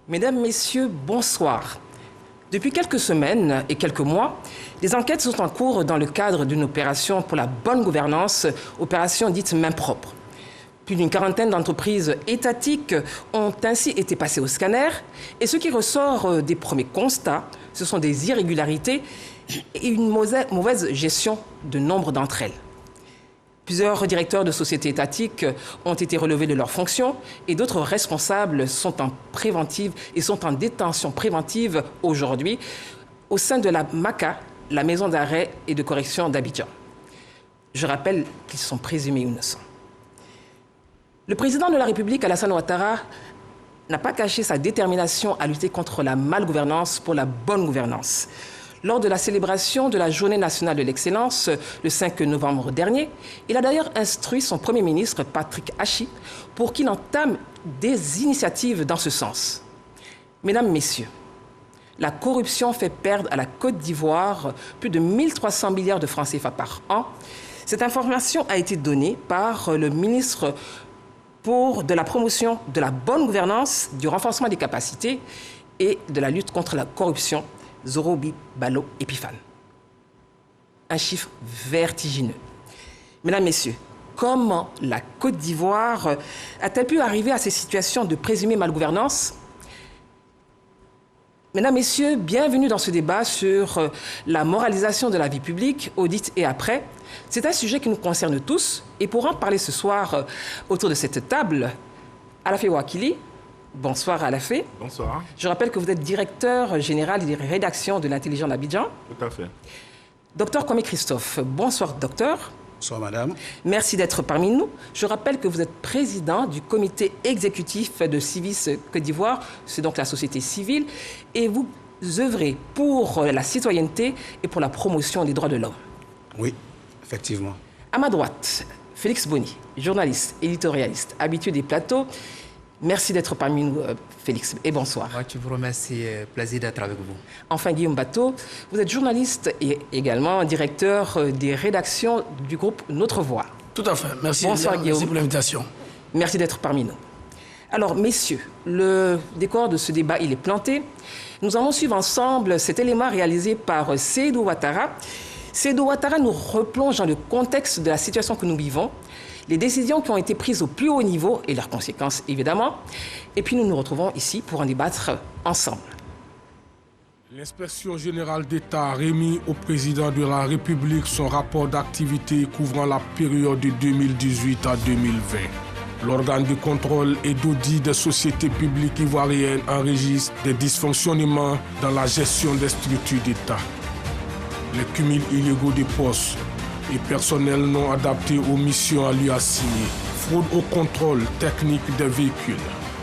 Mesdames, Messieurs, bonsoir. Depuis quelques semaines et quelques mois, des enquêtes sont en cours dans le cadre d'une opération pour la bonne gouvernance, opération dite main propre. Plus d'une quarantaine d'entreprises étatiques ont ainsi été passées au scanner et ce qui ressort des premiers constats, ce sont des irrégularités et une mauvaise gestion de nombre d'entre elles. Plusieurs directeurs de sociétés étatiques ont été relevés de leurs fonctions et d'autres responsables sont en préventive et sont en détention préventive aujourd'hui au sein de la MACA, la maison d'arrêt et de correction d'Abidjan. Je rappelle qu'ils sont présumés innocents. Le président de la République, Alassane Ouattara, n'a pas caché sa détermination à lutter contre la malgouvernance pour la bonne gouvernance. Lors de la célébration de la Journée nationale de l'excellence, le 5 novembre dernier, il a d'ailleurs instruit son Premier ministre, Patrick Achi, pour qu'il entame des initiatives dans ce sens. Mesdames, Messieurs, la corruption fait perdre à la Côte d'Ivoire plus de 1300 milliards de francs CFA par an. Cette information a été donnée par le ministre de la promotion de la bonne gouvernance, du renforcement des capacités et de la lutte contre la corruption, Zorobi Balo Epifane. Un chiffre vertigineux. Mesdames, Messieurs, comment la Côte d'Ivoire a-t-elle pu arriver à ces situations de présumée malgouvernance? Mesdames, Messieurs, bienvenue dans ce débat sur la moralisation de la vie publique, audit et après. C'est un sujet qui nous concerne tous et pour en parler ce soir autour de cette table, Alafé Ouakili. Bonsoir Alafé. Bonsoir. Je rappelle que vous êtes directeur général des rédactions de l'Intelligent d'Abidjan. Tout à fait. Docteur Kwame Christophe. Bonsoir docteur. Bonsoir madame. Merci d'être parmi nous. Je rappelle que vous êtes président du comité exécutif de Civis Côte d'Ivoire, c'est donc la société civile, et vous œuvrez pour la citoyenneté et pour la promotion des droits de l'homme. Oui, effectivement. À ma droite, Félix Boni, journaliste, éditorialiste, habitué des plateaux. Merci d'être parmi nous, Félix, et bonsoir. Moi, je vous remercie, plaisir d'être avec vous. Enfin, Guillaume Bateau, vous êtes journaliste et également directeur des rédactions du groupe Notre Voix. Tout à fait, merci. Bonsoir Guillaume. Merci pour l'invitation. Merci d'être parmi nous. Alors, messieurs, le décor de ce débat, il est planté. Nous allons suivre ensemble cet élément réalisé par Seydou Ouattara. Seydou Ouattara nous replonge dans le contexte de la situation que nous vivons, les décisions qui ont été prises au plus haut niveau et leurs conséquences, évidemment. Et puis nous nous retrouvons ici pour en débattre ensemble. L'inspection générale d'État a remis au président de la République son rapport d'activité couvrant la période de 2018 à 2020. L'organe de contrôle et d'audit des sociétés publiques ivoiriennes enregistre des dysfonctionnements dans la gestion des structures d'État. Les cumuls illégaux de postes et personnel non adapté aux missions à lui assignées, fraude au contrôle technique des véhicules.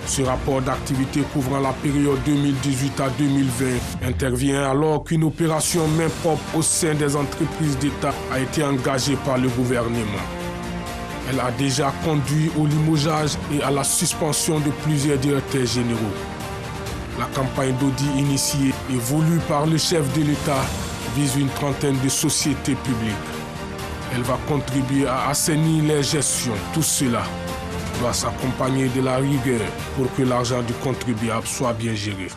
Ce rapport d'activité couvrant la période 2018 à 2020 intervient alors qu'une opération main propre au sein des entreprises d'État a été engagée par le gouvernement. Elle a déjà conduit au limogeage et à la suspension de plusieurs directeurs généraux. La campagne d'audit initiée et voulue par le chef de l'État vise une trentaine de sociétés publiques. Elle va contribuer à assainir les gestions. Tout cela doit s'accompagner de la rigueur pour que l'argent du contribuable soit bien géré.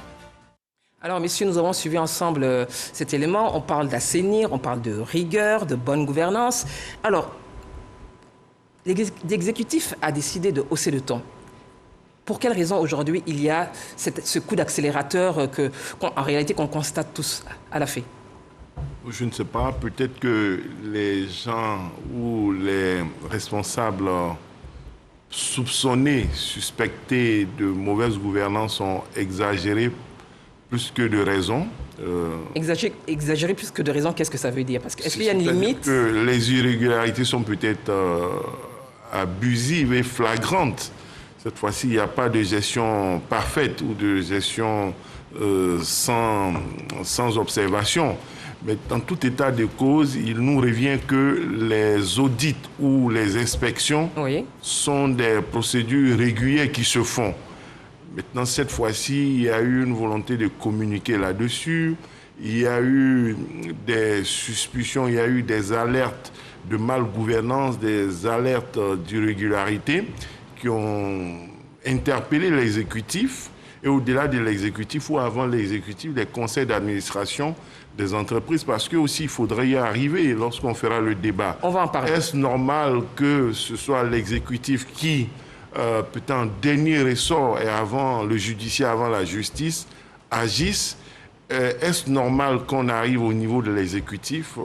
Alors, messieurs, nous avons suivi ensemble cet élément. On parle d'assainir, on parle de rigueur, de bonne gouvernance. Alors, l'exécutif a décidé de hausser le ton. Pour quelles raisons aujourd'hui il y a ce coup d'accélérateur en réalité qu'on constate tous à la fin? Je ne sais pas, peut-être que les gens ou les responsables soupçonnés, suspectés de mauvaise gouvernance ont exagéré plus que de raison. Exagérer plus que de raison, qu'est-ce que ça veut dire? Parce que, est-ce qu'il y a une limite? Que les irrégularités sont peut-être abusives et flagrantes. Cette fois-ci, il n'y a pas de gestion parfaite ou de gestion sans observation. Mais dans tout état de cause, il nous revient que les audits ou les inspections sont des procédures régulières qui se font. Maintenant, cette fois-ci, il y a eu une volonté de communiquer là-dessus. Il y a eu des suspicions, il y a eu des alertes de malgouvernance, des alertes d'irrégularité qui ont interpellé l'exécutif. et au-delà de l'exécutif ou avant l'exécutif, des conseils d'administration des entreprises, parce que aussi il faudrait y arriver lorsqu'on fera le débat. On va en parler. Est-ce normal que ce soit l'exécutif qui, peut-être en dernier ressort et avant le judiciaire, avant la justice, agisse? Est-ce normal qu'on arrive au niveau de l'exécutif?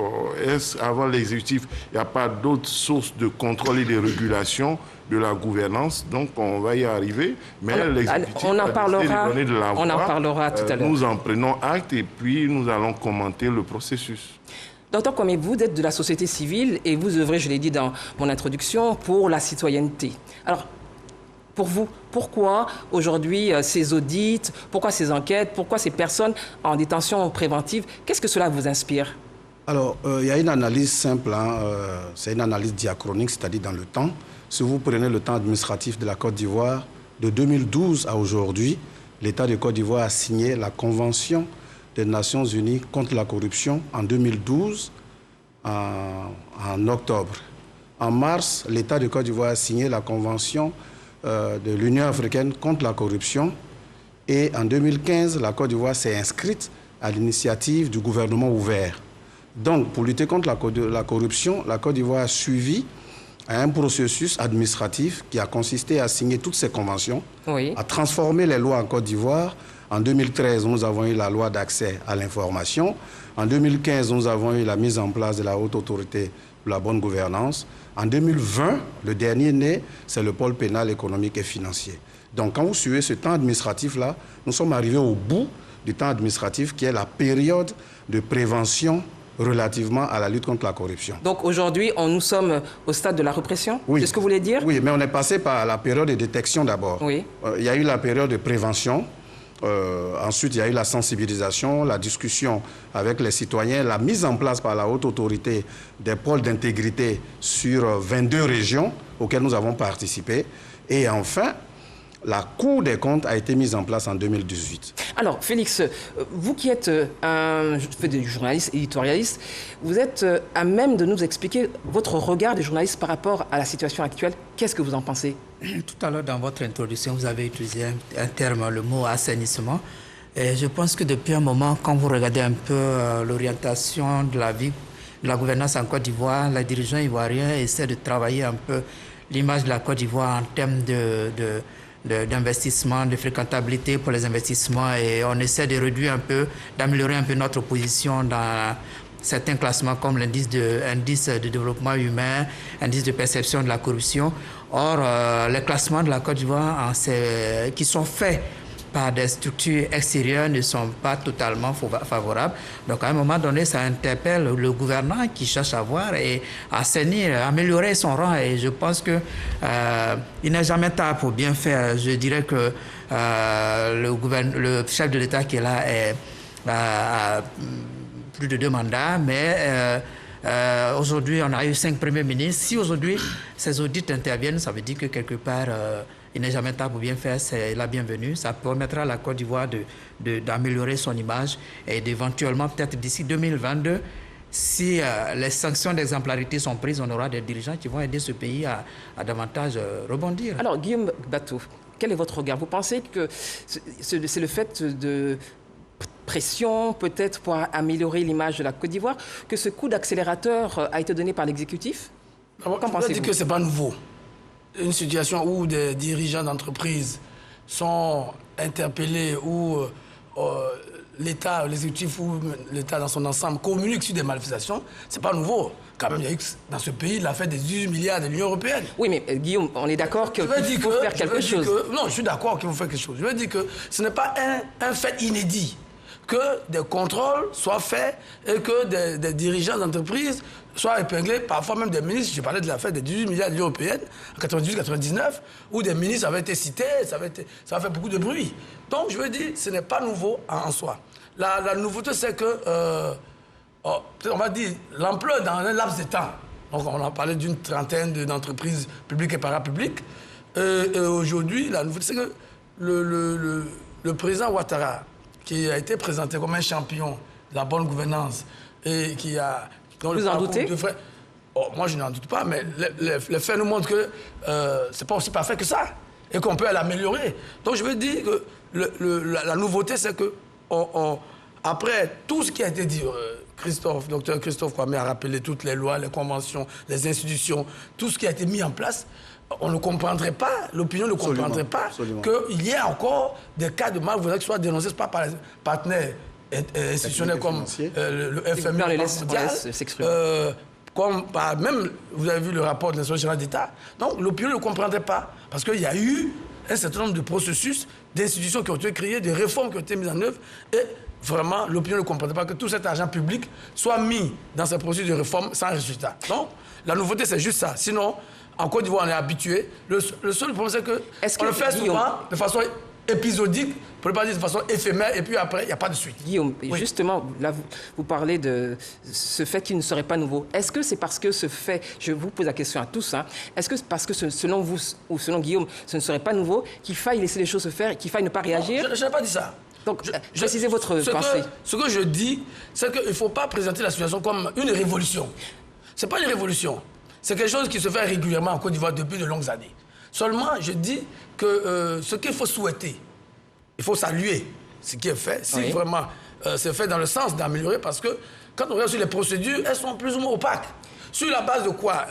Est-ce avant l'exécutif, il n'y a pas d'autres sources de contrôle et de régulation de la gouvernance? Donc on va y arriver, mais l'exécutif on en parlera, donner de la voix. on en parlera tout à l'heure. Nous en prenons acte et puis nous allons commenter le processus. Docteur Kwame, vous êtes de la société civile et vous œuvrez, je l'ai dit dans mon introduction, pour la citoyenneté. Alors, pour vous, pourquoi aujourd'hui ces audits, pourquoi ces enquêtes, pourquoi ces personnes en détention préventive? Qu'est-ce que cela vous inspire? Alors, il y a une analyse simple, c'est une analyse diachronique, c'est-à-dire dans le temps. Si vous prenez le temps administratif de la Côte d'Ivoire, de 2012 à aujourd'hui, l'État de Côte d'Ivoire a signé la Convention des Nations Unies contre la corruption en 2012, en octobre. En mars, l'État de Côte d'Ivoire a signé la Convention de l'Union africaine contre la corruption. Et en 2015, la Côte d'Ivoire s'est inscrite à l'initiative du gouvernement ouvert. Donc, pour lutter contre la corruption, la Côte d'Ivoire a suivi un processus administratif qui a consisté à signer toutes ces conventions, oui, à transformer les lois en Côte d'Ivoire. En 2013, nous avons eu la loi d'accès à l'information. En 2015, nous avons eu la mise en place de la Haute Autorité de la bonne gouvernance. En 2020, le dernier né, c'est le pôle pénal économique et financier. Donc, quand vous suivez ce temps administratif-là, nous sommes arrivés au bout du temps administratif qui est la période de prévention relativement à la lutte contre la corruption. Donc aujourd'hui, nous sommes au stade de la répression? Oui. C'est ce que vous voulez dire? Oui, mais on est passé par la période de détection d'abord. Oui. Il y a eu la période de prévention. Ensuite, il y a eu la sensibilisation, la discussion avec les citoyens, la mise en place par la haute autorité des pôles d'intégrité sur 22 régions auxquelles nous avons participé. Et enfin, la Cour des comptes a été mise en place en 2018. Alors, Félix, vous qui êtes un journaliste éditorialiste, vous êtes à même de nous expliquer votre regard des journalistes par rapport à la situation actuelle. Qu'est-ce que vous en pensez? Tout à l'heure, dans votre introduction, vous avez utilisé un terme, le mot assainissement. Et je pense que depuis un moment, quand vous regardez un peu l'orientation de la vie, de la gouvernance en Côte d'Ivoire, les dirigeants ivoiriens essaient de travailler un peu l'image de la Côte d'Ivoire en termes d'investissement, de fréquentabilité pour les investissements, et on essaie de réduire un peu, d'améliorer un peu notre position dans certains classements comme l'indice de développement humain, indice de perception de la corruption. Or, les classements de la Côte d'Ivoire qui sont faits par des structures extérieures ne sont pas totalement favorables. Donc, à un moment donné, ça interpelle le gouvernant qui cherche à voir et assainir, améliorer son rang. Et je pense que il n'est jamais tard pour bien faire. Je dirais que le chef de l'État qui est là a plus de 2 mandats, mais aujourd'hui, on a eu 5 premiers ministres. Si aujourd'hui, ces audits interviennent, ça veut dire que quelque part, il n'est jamais tard pour bien faire, c'est la bienvenue. Ça permettra à la Côte d'Ivoire d'améliorer son image et d'éventuellement, peut-être d'ici 2022, si les sanctions d'exemplarité sont prises, on aura des dirigeants qui vont aider ce pays à davantage rebondir. Alors, Guillaume Bateau, quel est votre regard? Vous pensez que c'est le fait de pression, peut-être pour améliorer l'image de la Côte d'Ivoire, que ce coup d'accélérateur a été donné par l'exécutif? Qu'en pensez-vous? Je dis que ce n'est pas nouveau. Une situation où des dirigeants d'entreprise sont interpellés, où l'État, l'exécutif ou l'État dans son ensemble communique sur des malversations, ce n'est pas nouveau. Quand même, il y a eu dans ce pays l'affaire des 18 milliards de l'Union européenne. Oui, mais Guillaume, on est d'accord qu'il faut faire quelque chose. Non, je suis d'accord qu'il faut faire quelque chose. Je veux dire que ce n'est pas un fait inédit que des contrôles soient faits et que des dirigeants d'entreprise soient épinglés, parfois même des ministres. Je parlais de l'affaire des 18 milliards de l'Union européenne en 98-99, où des ministres avaient été cités, ça a fait beaucoup de bruit. Donc, je veux dire, ce n'est pas nouveau en soi. La nouveauté, c'est que, on va dire, l'ampleur dans un laps de temps. Donc, on a parlé d'une trentaine d'entreprises publiques et parapubliques. Et aujourd'hui, la nouveauté, c'est que le président Ouattara, qui a été présenté comme un champion de la bonne gouvernance et qui a... Vous en doutez? Moi, je n'en doute pas, mais les faits nous montrent que ce n'est pas aussi parfait que ça. et qu'on peut l'améliorer. Donc je veux dire que la nouveauté, c'est que après tout ce qui a été dit, docteur Christophe Kwame a rappelé toutes les lois, les conventions, les institutions, tout ce qui a été mis en place, on ne comprendrait pas, l'opinion ne comprendrait pas qu'il y ait encore des cas de malversation qui soient dénoncés pas par les partenaires institutionnels comme le FMI, comme même, vous avez vu le rapport de l'Inspection générale d'État. Donc l'opinion ne comprendrait pas, parce qu'il y a eu un certain nombre de processus, d'institutions qui ont été créées, de réformes qui ont été mises en œuvre, et vraiment, l'opinion ne comprendrait pas que tout cet argent public soit mis dans ces processus de réforme sans résultat. Donc, la nouveauté, c'est juste ça. Sinon, en Côte d'Ivoire, on est habitué. Le seul problème, c'est qu'on le fait souvent de façon épisodique, pour ne pas dire de façon éphémère, et puis après, il n'y a pas de suite. Guillaume, justement, là, vous parlez de ce fait qu'il ne serait pas nouveau. Est-ce que c'est parce que ce fait, je vous pose la question à tous, est-ce que c'est parce que selon vous, ou selon Guillaume, ce ne serait pas nouveau, qu'il faille laisser les choses se faire, qu'il faille ne pas réagir? Je n'ai pas dit ça. Donc, précisez votre pensée. Ce que je dis, c'est qu'il ne faut pas présenter la situation comme une révolution. Ce n'est pas une révolution. C'est quelque chose qui se fait régulièrement en Côte d'Ivoire depuis de longues années. Seulement, je dis que ce qu'il faut souhaiter, il faut saluer ce qui est fait, si vraiment c'est fait dans le sens d'améliorer, parce que quand on regarde sur les procédures, elles sont plus ou moins opaques. Sur la base de quoi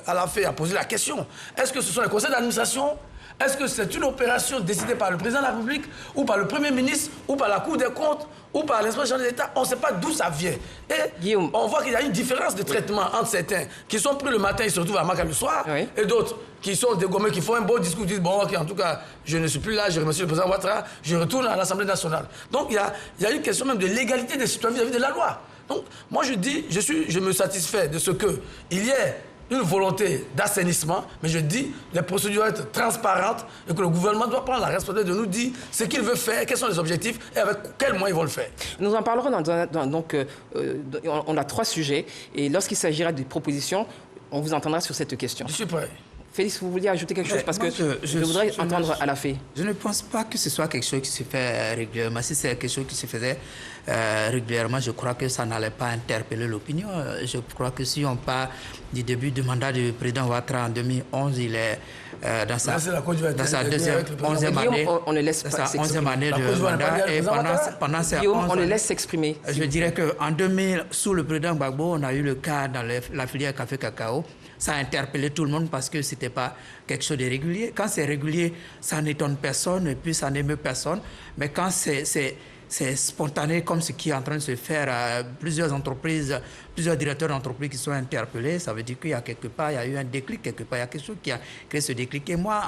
Alafé a posé la question? Est-ce que ce sont les conseils d'administration? Est-ce que c'est une opération décidée par le président de la République, ou par le Premier ministre, ou par la Cour des comptes, ou par l'Inspection générale de l'État? On ne sait pas d'où ça vient. Et Guillaume, on voit qu'il y a une différence de traitement entre certains qui sont pris le matin et se retrouvent à Maca le soir, et d'autres qui sont dégommés, qui font un beau discours, qui disent bon, ok, en tout cas, je ne suis plus là, je remercie le président Ouattara, je retourne à l'Assemblée nationale. Donc il y a une question même de l'égalité des citoyens vis-à-vis de la loi. Donc moi je dis, je me satisfais de ce qu'il y ait une volonté d'assainissement, mais je dis les procédures doivent être transparentes et que le gouvernement doit prendre la responsabilité de nous dire ce qu'il veut faire, quels sont les objectifs et avec quels moyens ils vont le faire. Nous en parlerons donc on a 3 sujets et lorsqu'il s'agira des propositions, on vous entendra sur cette question. Je suis prêt. Félix, vous vouliez ajouter quelque chose? Parce que je voudrais entendre Alafé. Je ne pense pas que ce soit quelque chose qui se fait régulièrement. Si c'est quelque chose qui se faisait régulièrement, je crois que ça n'allait pas interpeller l'opinion. Je crois que si on part du début du mandat du président Ouattara en 2011, il est dans sa 11e année. On ne laisse pas s'exprimer. 11e année de mandat. Et pendant ces 11 Guillaume, on le laisse s'exprimer. Je dirais qu'en 2000, sous le président Gbagbo, on a eu le cas dans la filière café-cacao. Ça a interpellé tout le monde parce que ce n'était pas quelque chose de régulier. Quand c'est régulier, ça n'étonne personne et puis ça n'émeut personne. Mais quand c'est spontané comme ce qui est en train de se faire, plusieurs entreprises, plusieurs directeurs d'entreprises qui sont interpellés, ça veut dire qu'il y a quelque part, il y a eu un déclic, quelque part, il y a quelque chose qui a créé ce déclic. Et moi,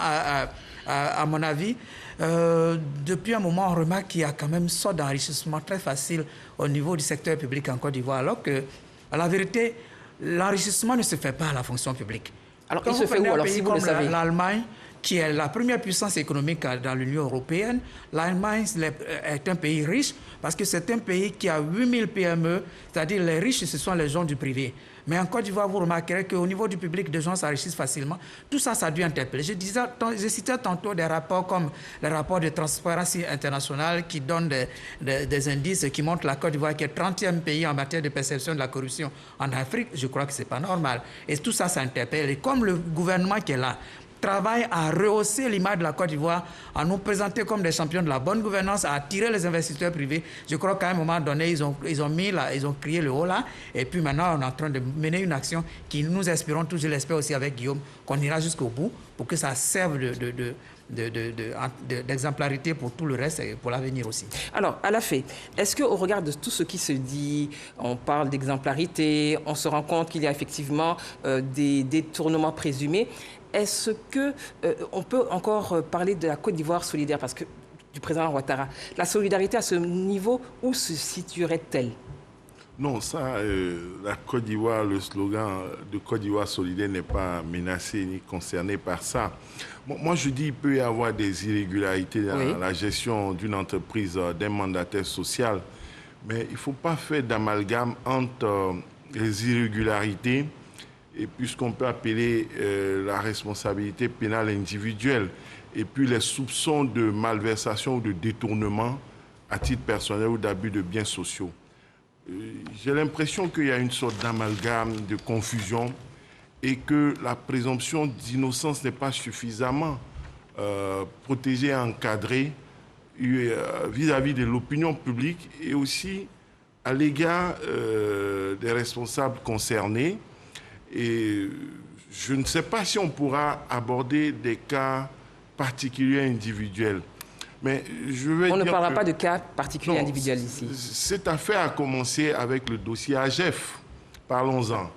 à mon avis, depuis un moment, on remarque qu'il y a quand même une sorte d'enrichissement très facile au niveau du secteur public en Côte d'Ivoire, alors que, à la vérité, l'enrichissement ne se fait pas à la fonction publique. Alors, il se fait où, alors, si vous le savez? L'Allemagne, qui est la première puissance économique dans l'Union européenne, l'Allemagne est un pays riche parce que c'est un pays qui a 8000 PME, c'est-à-dire les riches, ce sont les gens du privé. Mais en Côte d'Ivoire, vous remarquerez qu'au niveau du public, des gens s'enrichissent facilement. Tout ça, ça a dû interpeller. Je citais tantôt des rapports comme le rapport de Transparency International qui donne des indices qui montrent la Côte d'Ivoire qui est 30e pays en matière de perception de la corruption en Afrique. Je crois que ce n'est pas normal. Et tout ça, ça interpelle. Et comme le gouvernement qui est là travaille à rehausser l'image de la Côte d'Ivoire, à nous présenter comme des champions de la bonne gouvernance, à attirer les investisseurs privés. Je crois qu'à un moment donné, ils ont crié le haut là, et puis maintenant, on est en train de mener une action qui nous espérons tous, je l'espère aussi avec Guillaume, qu'on ira jusqu'au bout pour que ça serve d'exemplarité pour tout le reste et pour l'avenir aussi. Alors, Alafé, est-ce qu'au regard de tout ce qui se dit, on parle d'exemplarité, on se rend compte qu'il y a effectivement des détournements présumés, est-ce qu'on peut encore parler de la Côte d'Ivoire solidaire parce que, du président Ouattara? La solidarité à ce niveau, où se situerait-elle? Non, ça, la Côte d'Ivoire, le slogan de Côte d'Ivoire solidaire n'est pas menacé ni concerné par ça. Moi, je dis qu'il peut y avoir des irrégularités dans la gestion d'une entreprise, d'un mandataire social, mais il ne faut pas faire d'amalgame entre les irrégularités et puis ce qu'on peut appeler la responsabilité pénale individuelle, et puis les soupçons de malversation ou de détournement à titre personnel ou d'abus de biens sociaux. J'ai l'impression qu'il y a une sorte d'amalgame, de confusion, et que la présomption d'innocence n'est pas suffisamment protéger et encadrer vis-à-vis de l'opinion publique et aussi à l'égard des responsables concernés. Et je ne sais pas si on pourra aborder des cas particuliers individuels. Mais on ne parlera pas de cas particuliers individuels ici. Cette affaire a commencé avec le dossier AGEF. Parlons-en.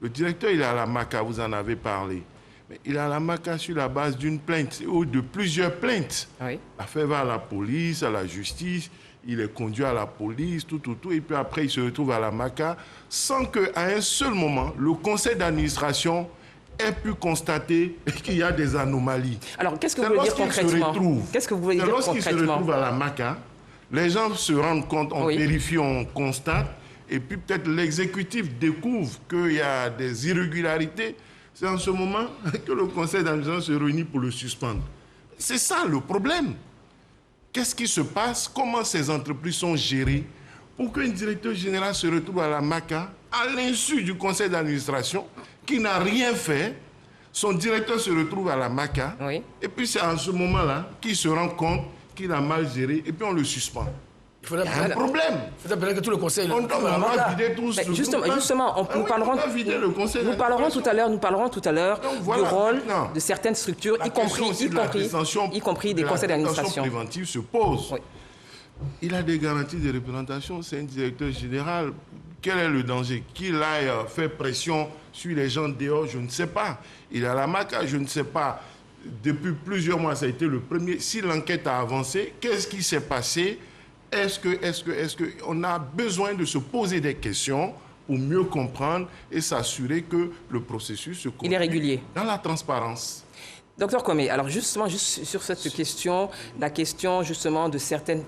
Le directeur, il est à la MACA, vous en avez parlé. Mais il est à la MACA sur la base d'une plainte ou de plusieurs plaintes. Oui. L'affaire va à la police, à la justice, il est conduit à la police, tout. Et puis après, il se retrouve à la MACA sans qu'à un seul moment, le conseil d'administration ait pu constater qu'il y a des anomalies. Alors, qu'est-ce que vous voulez dire concrètement? Qu'est-ce que vous voulez dire concrètement? Lorsqu'il se retrouve à la MACA, les gens se rendent compte, on vérifie, on constate, et puis peut-être l'exécutif découvre qu'il y a des irrégularités. C'est en ce moment que le conseil d'administration se réunit pour le suspendre. C'est ça le problème. Qu'est-ce qui se passe? Comment ces entreprises sont gérées pour qu'un directeur général se retrouve à la MACA à l'insu du conseil d'administration qui n'a rien fait? Son directeur se retrouve à la MACA et puis c'est en ce moment-là qu'il se rend compte qu'il a mal géré et puis on le suspend. Il y a un problème. Il faut appeler que tout le conseil. On va vider tout ce Justement, nous parlerons tout à l'heure du rôle de certaines structures, y compris des conseils d'administration. Préventive se pose. Il a des garanties de représentation, c'est un directeur général. Quel est le danger? Qu'il aille faire pression sur les gens dehors, je ne sais pas. Il est à la MACA, je ne sais pas. Depuis plusieurs mois, ça a été le premier. Si l'enquête a avancé, qu'est-ce qui s'est passé? Est-ce qu'on a besoin de se poser des questions pour mieux comprendre et s'assurer que le processus se conduit régulier dans la transparence? Docteur Kwame, alors justement, juste sur cette question, la question justement de certaines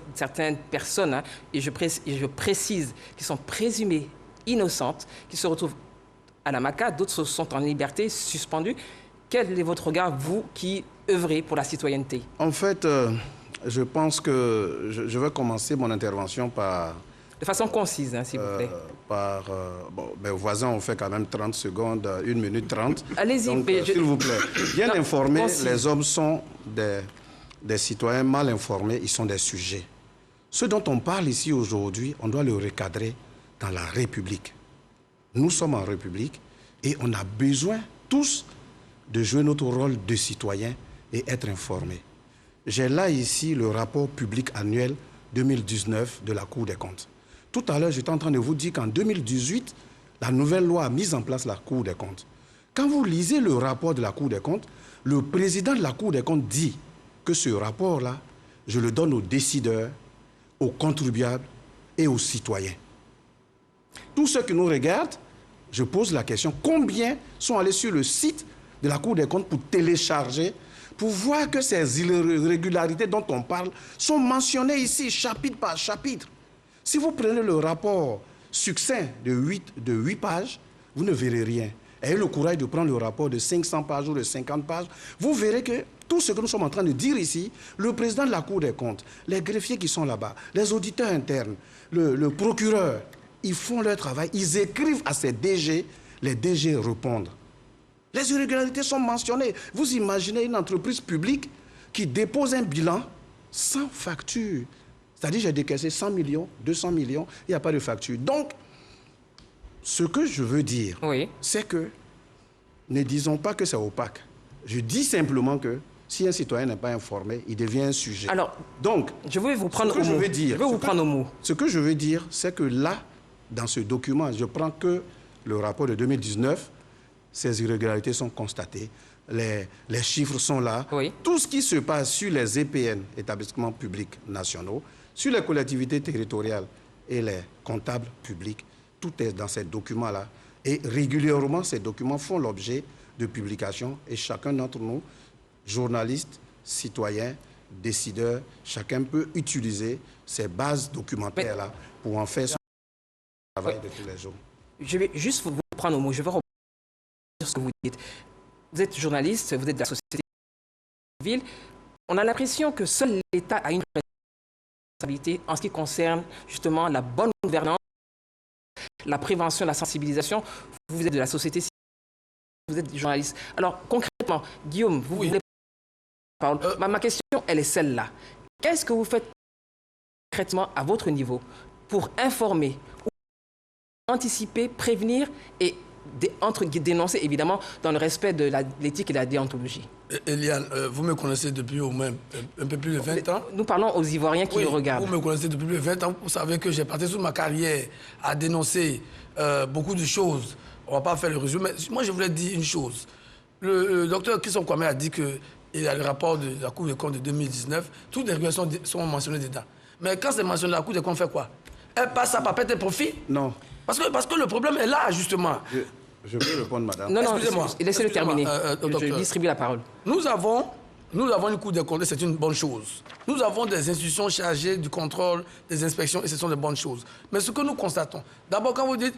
personnes, et je précise, qui sont présumées innocentes, qui se retrouvent à la MACA, d'autres sont en liberté, suspendues. Quel est votre regard, vous qui œuvrez pour la citoyenneté? En fait, je pense que je vais commencer mon intervention par... De façon concise, s'il vous plaît. Mes voisins ont fait quand même 30 secondes, 1 minute 30. Allez-y. S'il vous plaît. Bien informés, les hommes sont des citoyens mal informés, ils sont des sujets. Ce dont on parle ici aujourd'hui, on doit le recadrer dans la République. Nous sommes en République et on a besoin tous de jouer notre rôle de citoyen et être informés. J'ai là ici le rapport public annuel 2019 de la Cour des comptes. Tout à l'heure, j'étais en train de vous dire qu'en 2018, la nouvelle loi a mis en place la Cour des comptes. Quand vous lisez le rapport de la Cour des comptes, le président de la Cour des comptes dit que ce rapport-là, je le donne aux décideurs, aux contribuables et aux citoyens. Tous ceux qui nous regardent, je pose la question, combien sont allés sur le site de la Cour des comptes pour télécharger, pour voir que ces irrégularités dont on parle sont mentionnées ici, chapitre par chapitre. Si vous prenez le rapport succinct de 8 pages, vous ne verrez rien. Ayez le courage de prendre le rapport de 500 pages ou de 50 pages. Vous verrez que tout ce que nous sommes en train de dire ici, le président de la Cour des comptes, les greffiers qui sont là-bas, les auditeurs internes, le procureur, ils font leur travail, ils écrivent à ces DG, les DG répondent. Les irrégularités sont mentionnées. Vous imaginez une entreprise publique qui dépose un bilan sans facture. C'est-à-dire, j'ai décaissé 100 millions, 200 millions, il n'y a pas de facture. Donc, ce que je veux dire, c'est que ne disons pas que c'est opaque. Je dis simplement que si un citoyen n'est pas informé, il devient un sujet. Alors, donc, je vais vous prendre au mot. Ce que je veux dire, c'est que là, dans ce document, je prends que le rapport de 2019, ces irrégularités sont constatées, les chiffres sont là. Tout ce qui se passe sur les EPN, établissements publics nationaux, sur les collectivités territoriales et les comptables publics, tout est dans ces documents-là. Et régulièrement, ces documents font l'objet de publications et chacun d'entre nous, journalistes, citoyens, décideurs, chacun peut utiliser ces bases documentaires-là pour en faire son travail de tous les jours. Je vais juste vous prendre au mot. Je vais rebondir sur ce que vous dites. Vous êtes journaliste, vous êtes de la société civile. On a l'impression que seul l'État a une responsabilité en ce qui concerne justement la bonne gouvernance, la prévention, la sensibilisation. Vous êtes de la société civile, vous êtes journaliste. Alors concrètement, Guillaume, vous voulez parole. Ma question, elle est celle-là. Qu'est-ce que vous faites concrètement à votre niveau pour informer, anticiper, prévenir et dénoncer, évidemment, dans le respect de l'éthique et de la déontologie? Eliane, vous me connaissez depuis au moins un peu plus de 20 ans. Nous parlons aux Ivoiriens qui nous regardent. Vous me connaissez depuis plus de 20 ans. Vous savez que j'ai passé toute ma carrière à dénoncer beaucoup de choses. On ne va pas faire le résumé. Mais moi, je voulais dire une chose. Le docteur Christian Kwame a dit qu'il y a le rapport de la Cour des comptes de 2019. Toutes les régulations sont mentionnées dedans. Mais quand c'est mentionné, la Cour des comptes fait quoi? Elle passe à papette et profit? Non. Parce que le problème est là, justement. Je peux répondre, madame. Non, excusez-moi. Laissez-le terminer. Je distribue la parole. Nous avons une Cour des comptes, c'est une bonne chose. Nous avons des institutions chargées du contrôle, des inspections, et ce sont de bonnes choses. Mais ce que nous constatons, d'abord, quand vous dites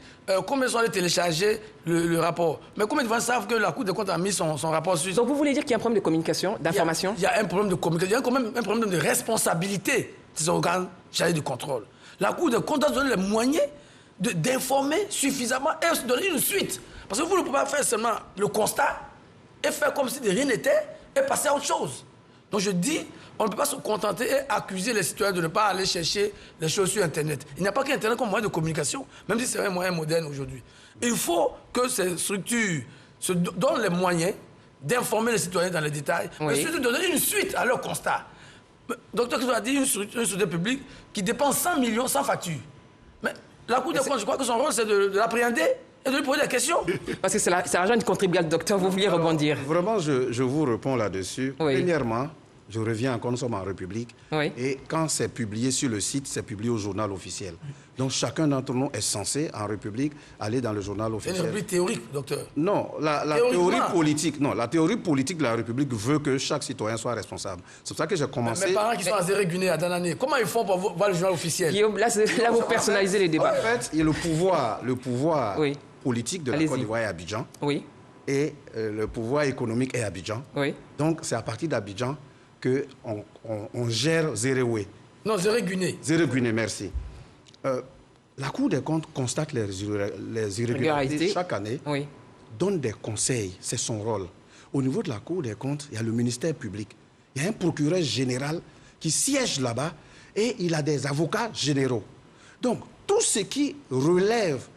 combien sont allés télécharger le rapport, mais combien de gens savent que la Cour des comptes a mis son rapport sur... Donc vous voulez dire qu'il y a un problème de communication, d'information? Il y a un problème de communication, il y a quand même un problème de responsabilité des organes chargés du contrôle. La Cour des comptes a donné les moyens d'informer suffisamment et de donner une suite. Parce que vous ne pouvez pas faire seulement le constat et faire comme si de rien n'était et passer à autre chose. Donc je dis, on ne peut pas se contenter et accuser les citoyens de ne pas aller chercher les choses sur Internet. Il n'y a pas qu'Internet comme moyen de communication, même si c'est un moyen moderne aujourd'hui. Il faut que ces structures se donnent les moyens d'informer les citoyens dans les détails, mais surtout de donner une suite à leur constat. Le docteur Christo a dit une société publique qui dépense 100 millions sans facture. Mais la Cour des comptes, je crois que son rôle, c'est de l'appréhender et de lui poser des questions. Parce que c'est l'argent du contribuable, docteur. Vous vouliez rebondir? Vraiment, je vous réponds là-dessus. Oui. Premièrement, je reviens encore, nous sommes en République. Oui. Et quand c'est publié sur le site, c'est publié au journal officiel. Donc chacun d'entre nous est censé, en République, aller dans le journal C'est officiel. une République théorique, docteur. Non, la théorie politique, non, la théorie politique de la République veut que chaque citoyen soit responsable. C'est pour ça que j'ai commencé... Mes parents qui sont à Zéréguiné, à Danané, comment ils font pour voir le journal officiel? Guillaume, là vous personnalisez les débats. En fait, il y a le pouvoir Oui. politique de la Côte d'Ivoire est à Abidjan. Oui. Et le pouvoir économique est à Abidjan. Oui. Donc, c'est à partir d'Abidjan qu'on gère Zéréoué. Non, Zéréguiné. Zéréguiné, merci. La Cour des comptes constate les irrégularités chaque année, oui. donne des conseils, c'est son rôle. Au niveau de la Cour des comptes, il y a le ministère public. Il y a un procureur général qui siège là-bas et il a des avocats généraux. Donc, tout ce qui relève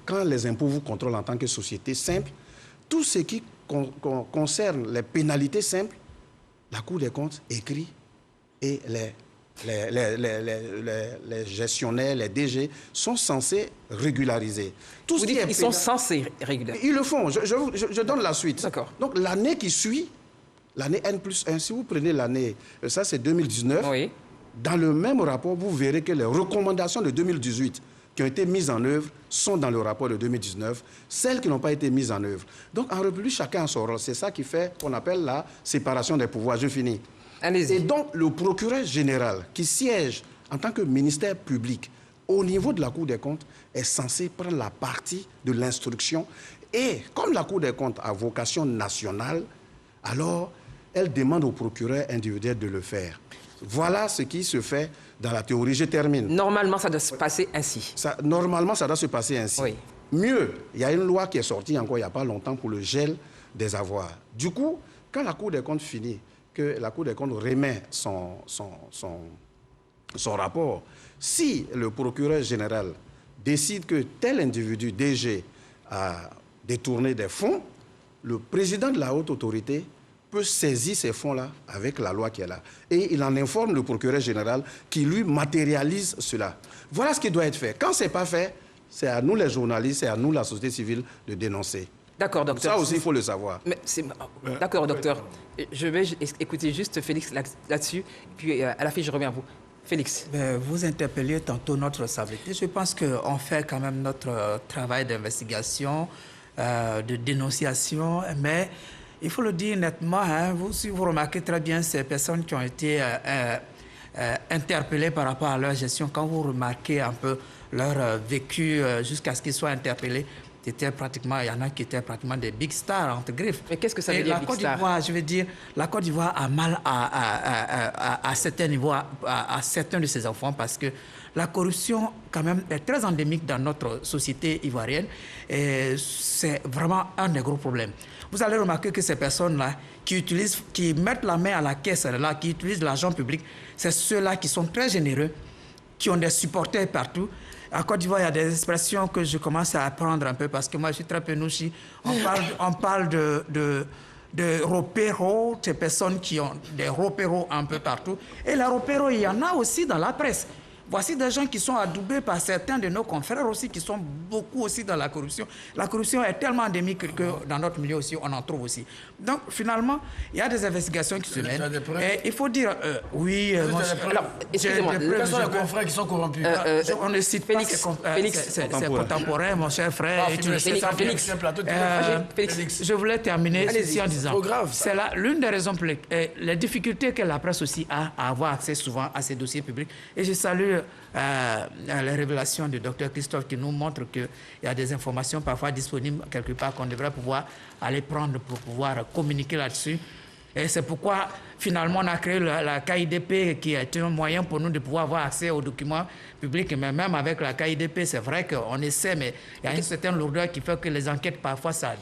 quand les impôts vous contrôlent en tant que société simple, tout ce qui concerne les pénalités simples, la Cour des comptes écrit et les gestionnaires, les DG sont censés régulariser. Tout Vous dites qu'ils sont censés régulariser? Ils le font. Je donne la suite. D'accord. Donc l'année qui suit, l'année N+1, si vous prenez l'année, ça c'est 2019, oui. Dans le même rapport, vous verrez que les recommandations de 2018 qui ont été mises en œuvre sont dans le rapport de 2019, celles qui n'ont pas été mises en œuvre. Donc en République, chacun a son rôle. C'est ça qui fait qu'on appelle la séparation des pouvoirs. Je finis. Allez-y. Et donc le procureur général qui siège en tant que ministère public au niveau de la Cour des comptes est censé prendre la partie de l'instruction. Et comme la Cour des comptes a vocation nationale, alors elle demande au procureur individuel de le faire. Voilà ce qui se fait dans la théorie. Je termine. Normalement, ça doit se passer ainsi. Normalement, ça doit se passer ainsi. Oui. Mieux, il y a une loi qui est sortie encore il n'y a pas longtemps pour le gel des avoirs. Du coup, quand la Cour des comptes finit, que la Cour des comptes remet son rapport, si le procureur général décide que tel individu, DG, a détourné des fonds, le président de la haute autorité peut saisir ces fonds-là avec la loi qui est là. Et il en informe le procureur général qui, lui, matérialise cela. Voilà ce qui doit être fait. Quand ce n'est pas fait, c'est à nous les journalistes, c'est à nous la société civile de dénoncer. D'accord, docteur. Ça aussi, il faut le savoir. D'accord, docteur. Je vais écouter juste Félix là-dessus, puis à la fin, je reviens à vous. Félix. Vous interpellez tantôt notre responsabilité. Je pense qu'on fait quand même notre travail d'investigation, de dénonciation, mais il faut le dire nettement, hein, si vous remarquez très bien ces personnes qui ont été interpellées par rapport à leur gestion, quand vous remarquez un peu leur vécu jusqu'à ce qu'ils soient interpellés, il y en a qui étaient pratiquement des big stars, entre griffes. Mais qu'est-ce que ça veut dire, big star? Je veux dire, la Côte d'Ivoire a mal à certains niveaux, à certains de ses enfants, parce que la corruption, quand même, est très endémique dans notre société ivoirienne. Et c'est vraiment un des gros problèmes. Vous allez remarquer que ces personnes-là, qui mettent la main à la caisse, là, qui utilisent l'argent public, c'est ceux-là qui sont très généreux, qui ont des supporters partout. En Côte d'Ivoire, il y a des expressions que je commence à apprendre un peu parce que moi, je suis très penouchi. On parle de ropéros, ces personnes qui ont des ropéros un peu partout. Et les ropéros, il y en a aussi dans la presse. Voici des gens qui sont adoubés par certains de nos confrères aussi, qui sont beaucoup aussi dans la corruption. La corruption est tellement endémique que dans notre milieu aussi, on en trouve aussi. Donc, finalement, il y a des investigations qui se mènent. Et il faut dire, oui... alors, excusez-moi, quels sont les confrères qui sont corrompus? On ne cite pas Félix, c'est contemporain, mon cher frère. Félix, je voulais terminer ceci en disant... C'est trop grave. C'est l'une des raisons pour les difficultés que la presse aussi a à avoir accès souvent à ces dossiers publics. Et je salue les révélations du docteur Christophe qui nous montre qu'il y a des informations parfois disponibles quelque part qu'on devrait pouvoir aller prendre pour pouvoir communiquer là-dessus. Et c'est pourquoi, finalement, on a créé la KIDP qui est un moyen pour nous de pouvoir avoir accès aux documents publics. Mais même avec la KIDP, c'est vrai qu'on essaie, mais il y a une certaine lourdeur qui fait que les enquêtes, parfois, ça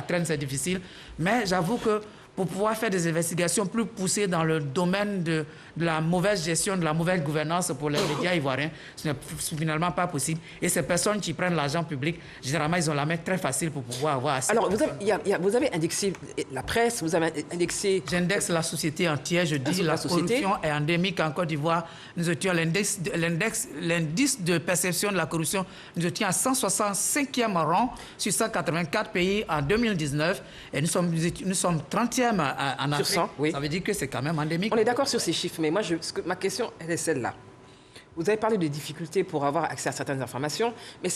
traîne, c'est difficile. Mais j'avoue que pour pouvoir faire des investigations plus poussées dans le domaine de la mauvaise gestion, de la mauvaise gouvernance pour les médias ivoiriens, ce n'est finalement pas possible. Et ces personnes qui prennent l'argent public, généralement, ils ont la main très facile pour pouvoir avoir assez. Alors, vous avez indexé la presse, vous avez indexé... J'indexe la société entière, je dis la corruption est endémique en Côte d'Ivoire. Nous étions l'indice de perception de la corruption, nous étions à 165e rang sur 184 pays en 2019 et nous sommes 30e en Afrique. Sur 100, oui. Ça veut dire que c'est quand même endémique. On est d'accord sur ces chiffres, mais moi, ma question est celle-là. Vous avez parlé de difficultés pour avoir accès à certaines informations, mais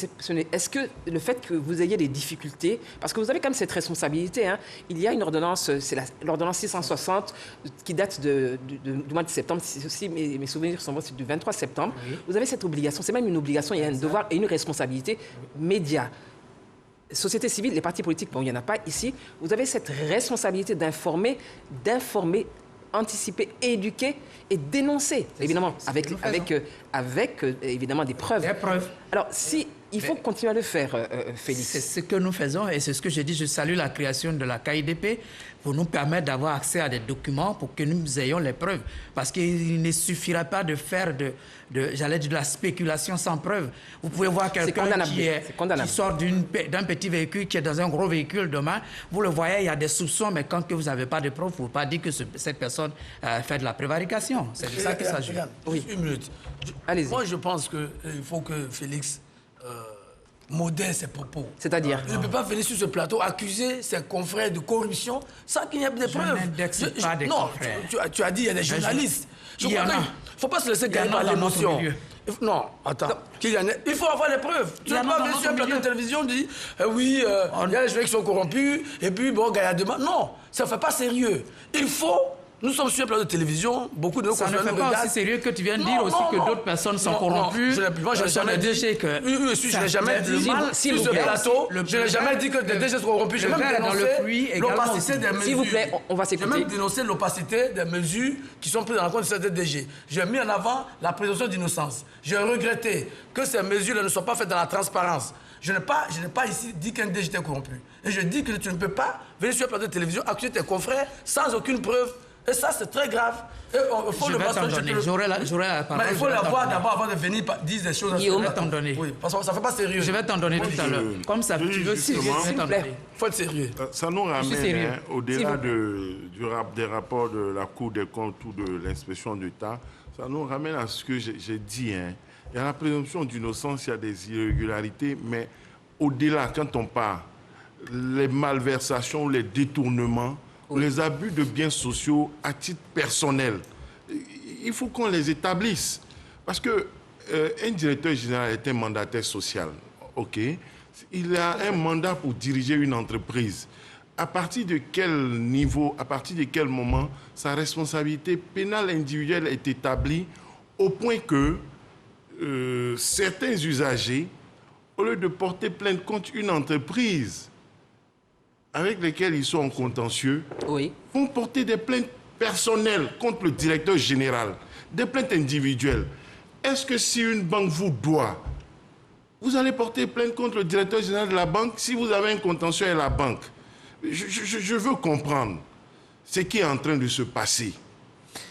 est-ce que le fait que vous ayez des difficultés, parce que vous avez quand même cette responsabilité, hein, il y a une ordonnance, c'est l'ordonnance 660 qui date du mois de septembre, si aussi mes souvenirs sont bons, c'est du 23 septembre. Oui. Vous avez cette obligation, c'est même une obligation, il y a un devoir et une responsabilité média. Société civile, les partis politiques, bon, il n'y en a pas ici. Vous avez cette responsabilité d'informer, anticiper, éduquer et dénoncer, évidemment, avec évidemment des preuves. Des preuves. Alors, il faut continuer à le faire, Félix. C'est ce que nous faisons et c'est ce que je dis. Je salue la création de la KIDP pour nous permettre d'avoir accès à des documents pour que nous ayons les preuves. Parce qu'il ne suffira pas de faire de la spéculation sans preuve. Vous pouvez voir quelqu'un qui sort d'un petit véhicule, qui est dans un gros véhicule demain. Vous le voyez, il y a des soupçons, mais quand vous n'avez pas de preuves, vous ne pouvez pas dire que cette personne fait de la prévarication. C'est de ça qu'il s'agit. Oui. Une minute. Allez-y. Moi, je pense qu'il faut que Félix modère ses propos. C'est-à-dire il ne peut pas venir sur ce plateau accuser ses confrères de corruption sans qu'il y ait des preuves. Pas des non, confrères. tu as dit il y a des journalistes. Il ne faut pas se laisser gagner par l'émotion. Non, attends. Il faut avoir les preuves. Tu ne peux pas venir sur un plateau de télévision et dire oui, il y a des gens qui sont corrompus et puis bon, Gaïa demain. Non, ça ne fait pas sérieux. Nous sommes sur un plateau de télévision, beaucoup de nos confrères nous regardent. Ça ne fait pas aussi sérieux que tu viens de dire aussi que d'autres personnes sont corrompues. Moi, je n'ai jamais dit que... Je n'ai jamais dit sur ce plateau, je n'ai jamais dit que des DG sont corrompus. J'ai même dénoncé l'opacité des mesures. S'il vous plaît, on va s'écouter. J'ai même dénoncé l'opacité des mesures qui sont prises dans la compte de certains DG. J'ai mis en avant la présomption d'innocence. J'ai regretté que ces mesures ne soient pas faites dans la transparence. Je n'ai pas ici dit qu'un DG était corrompu. Et je dis que tu ne peux pas venir sur un plateau de télévision accuser tes confrères sans aucune preuve. Et ça, c'est très grave. Et faut je vais t'en donner. J'aurai la parole. Mais il faut l'avoir d'abord avant de venir dire des choses. Je vais t'en donner. Oui, parce que ça ne fait pas sérieux. Je vais t'en donner tout à l'heure. Comme ça, tu veux si je vais t'en donner. Il faut être sérieux. Ça nous ramène, au-delà des rapports de la Cour des comptes ou de l'inspection d'État, ça nous ramène à ce que j'ai dit. Il y a la présomption d'innocence, il y a des irrégularités, mais au-delà, quand on parle, les malversations, les détournements, les abus de biens sociaux à titre personnel, il faut qu'on les établisse. Parce qu'un directeur général est un mandataire social. OK. Il a un mandat pour diriger une entreprise. À partir de quel niveau, à partir de quel moment sa responsabilité pénale individuelle est établie au point que certains usagers au lieu de porter plainte contre une entreprise avec laquelle ils sont en contentieux, vont porter des plaintes personnelles contre le directeur général, des plaintes individuelles. Est-ce que si une banque vous doit, vous allez porter plainte contre le directeur général de la banque si vous avez un contentieux avec la banque? Je veux comprendre ce qui est en train de se passer.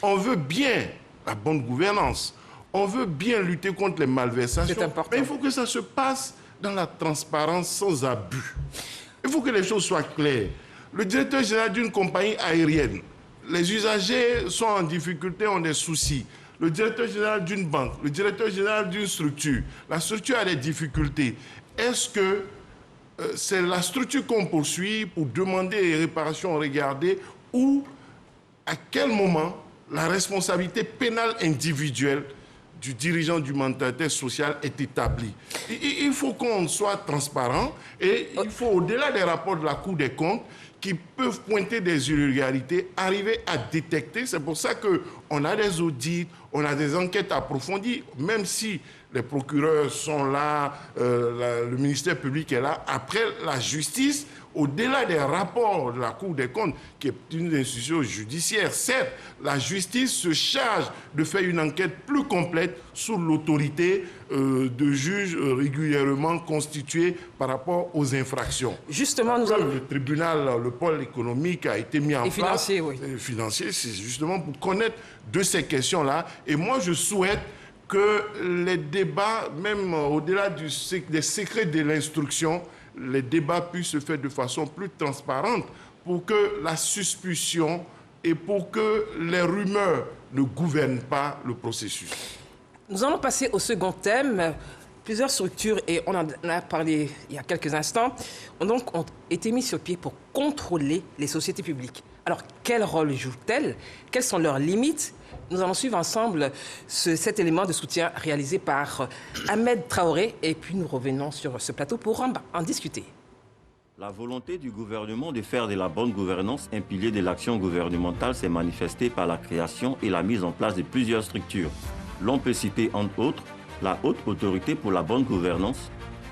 On veut bien la bonne gouvernance, on veut bien lutter contre les malversations, mais il faut que ça se passe dans la transparence sans abus. Il faut que les choses soient claires. Le directeur général d'une compagnie aérienne, les usagers sont en difficulté, ont des soucis. Le directeur général d'une banque, le directeur général d'une structure, la structure a des difficultés. Est-ce que c'est la structure qu'on poursuit pour demander les réparations regardées ou à quel moment la responsabilité pénale individuelle du dirigeant du mandataire social est établie? Il faut qu'on soit transparent et il faut, au-delà des rapports de la Cour des comptes, qui peuvent pointer des irrégularités, arriver à détecter. C'est pour ça qu'on a des audits, on a des enquêtes approfondies, même si les procureurs sont là, le ministère public est là. Après, la justice, au-delà des rapports de la Cour des comptes, qui est une institution judiciaire, certes, la justice se charge de faire une enquête plus complète sous l'autorité de juges régulièrement constitués par rapport aux infractions. Justement, nous allons... Le tribunal, le pôle économique a été mis en place. Financier, oui. Financier, c'est justement pour connaître de ces questions-là. Et moi, je souhaite que les débats, même au-delà des secrets de l'instruction, les débats puissent se faire de façon plus transparente pour que la suspicion et pour que les rumeurs ne gouvernent pas le processus. Nous allons passer au second thème. Plusieurs structures, et on en a parlé il y a quelques instants, ont été mises sur pied pour contrôler les sociétés publiques. Alors, quel rôle jouent-elles? Quelles sont leurs limites? Nous allons suivre ensemble cet élément de soutien réalisé par Ahmed Traoré, et puis nous revenons sur ce plateau pour en discuter. La volonté du gouvernement de faire de la bonne gouvernance un pilier de l'action gouvernementale s'est manifestée par la création et la mise en place de plusieurs structures. L'on peut citer entre autres la Haute Autorité pour la bonne gouvernance,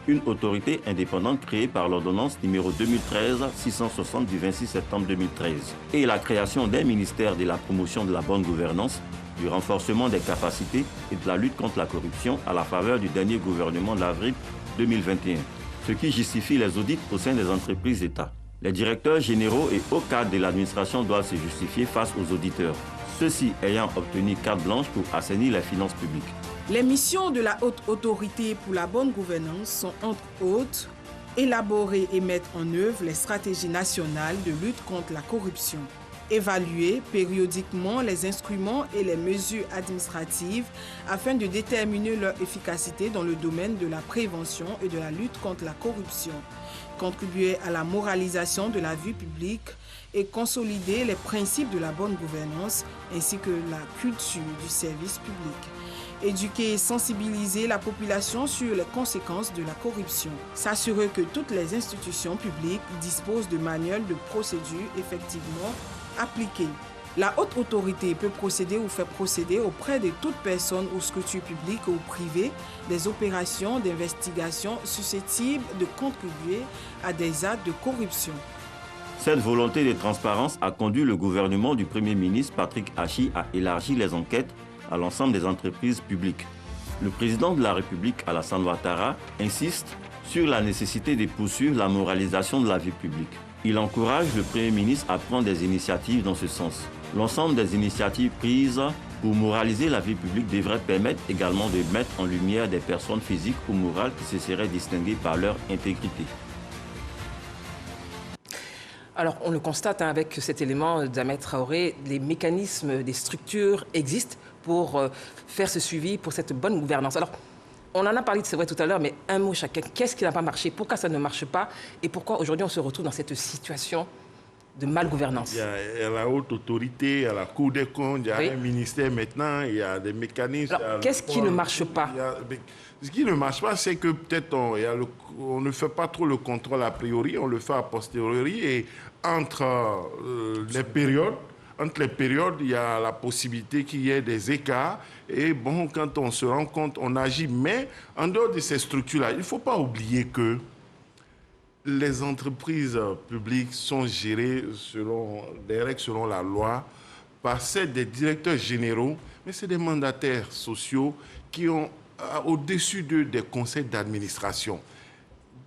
une autorité indépendante créée par l'ordonnance numéro 2013-660 du 26 septembre 2013, et la création d'un ministère de la promotion de la bonne gouvernance, du renforcement des capacités et de la lutte contre la corruption à la faveur du dernier gouvernement d'avril 2021, ce qui justifie les audits au sein des entreprises d'État. Les directeurs généraux et hauts cadres de l'administration doivent se justifier face aux auditeurs, ceux-ci ayant obtenu carte blanche pour assainir les finances publiques. Les missions de la Haute Autorité pour la bonne gouvernance sont entre autres élaborer et mettre en œuvre les stratégies nationales de lutte contre la corruption, évaluer périodiquement les instruments et les mesures administratives afin de déterminer leur efficacité dans le domaine de la prévention et de la lutte contre la corruption, contribuer à la moralisation de la vie publique et consolider les principes de la bonne gouvernance ainsi que la culture du service public. Éduquer et sensibiliser la population sur les conséquences de la corruption. S'assurer que toutes les institutions publiques disposent de manuels de procédure effectivement appliqués. La haute autorité peut procéder ou faire procéder auprès de toute personne ou structure publique ou privée des opérations d'investigation susceptibles de contribuer à des actes de corruption. Cette volonté de transparence a conduit le gouvernement du Premier ministre Patrick Hachi à élargir les enquêtes à l'ensemble des entreprises publiques. Le président de la République, Alassane Ouattara, insiste sur la nécessité de poursuivre la moralisation de la vie publique. Il encourage le Premier ministre à prendre des initiatives dans ce sens. L'ensemble des initiatives prises pour moraliser la vie publique devrait permettre également de mettre en lumière des personnes physiques ou morales qui se seraient distinguées par leur intégrité. Alors, on le constate avec cet élément d'Ahmed Traoré, les mécanismes, des structures existent pour faire ce suivi, pour cette bonne gouvernance. Alors, on en a parlé, c'est vrai, tout à l'heure, mais un mot chacun. Qu'est-ce qui n'a pas marché? Pourquoi ça ne marche pas? Et pourquoi aujourd'hui on se retrouve dans cette situation de mal-gouvernance? Il y a la haute autorité, il y a la Cour des comptes, il y a un ministère maintenant, il y a des mécanismes. Alors, qu'est-ce qui ne marche pas? Ce qui ne marche pas, c'est que peut-être on ne fait pas trop le contrôle a priori, on le fait a posteriori, et entre les périodes, entre les périodes, il y a la possibilité qu'il y ait des écarts. Et bon, quand on se rend compte, on agit. Mais en dehors de ces structures-là, il ne faut pas oublier que les entreprises publiques sont gérées selon des règles, selon la loi, par des directeurs généraux, mais c'est des mandataires sociaux qui ont au-dessus d'eux des conseils d'administration,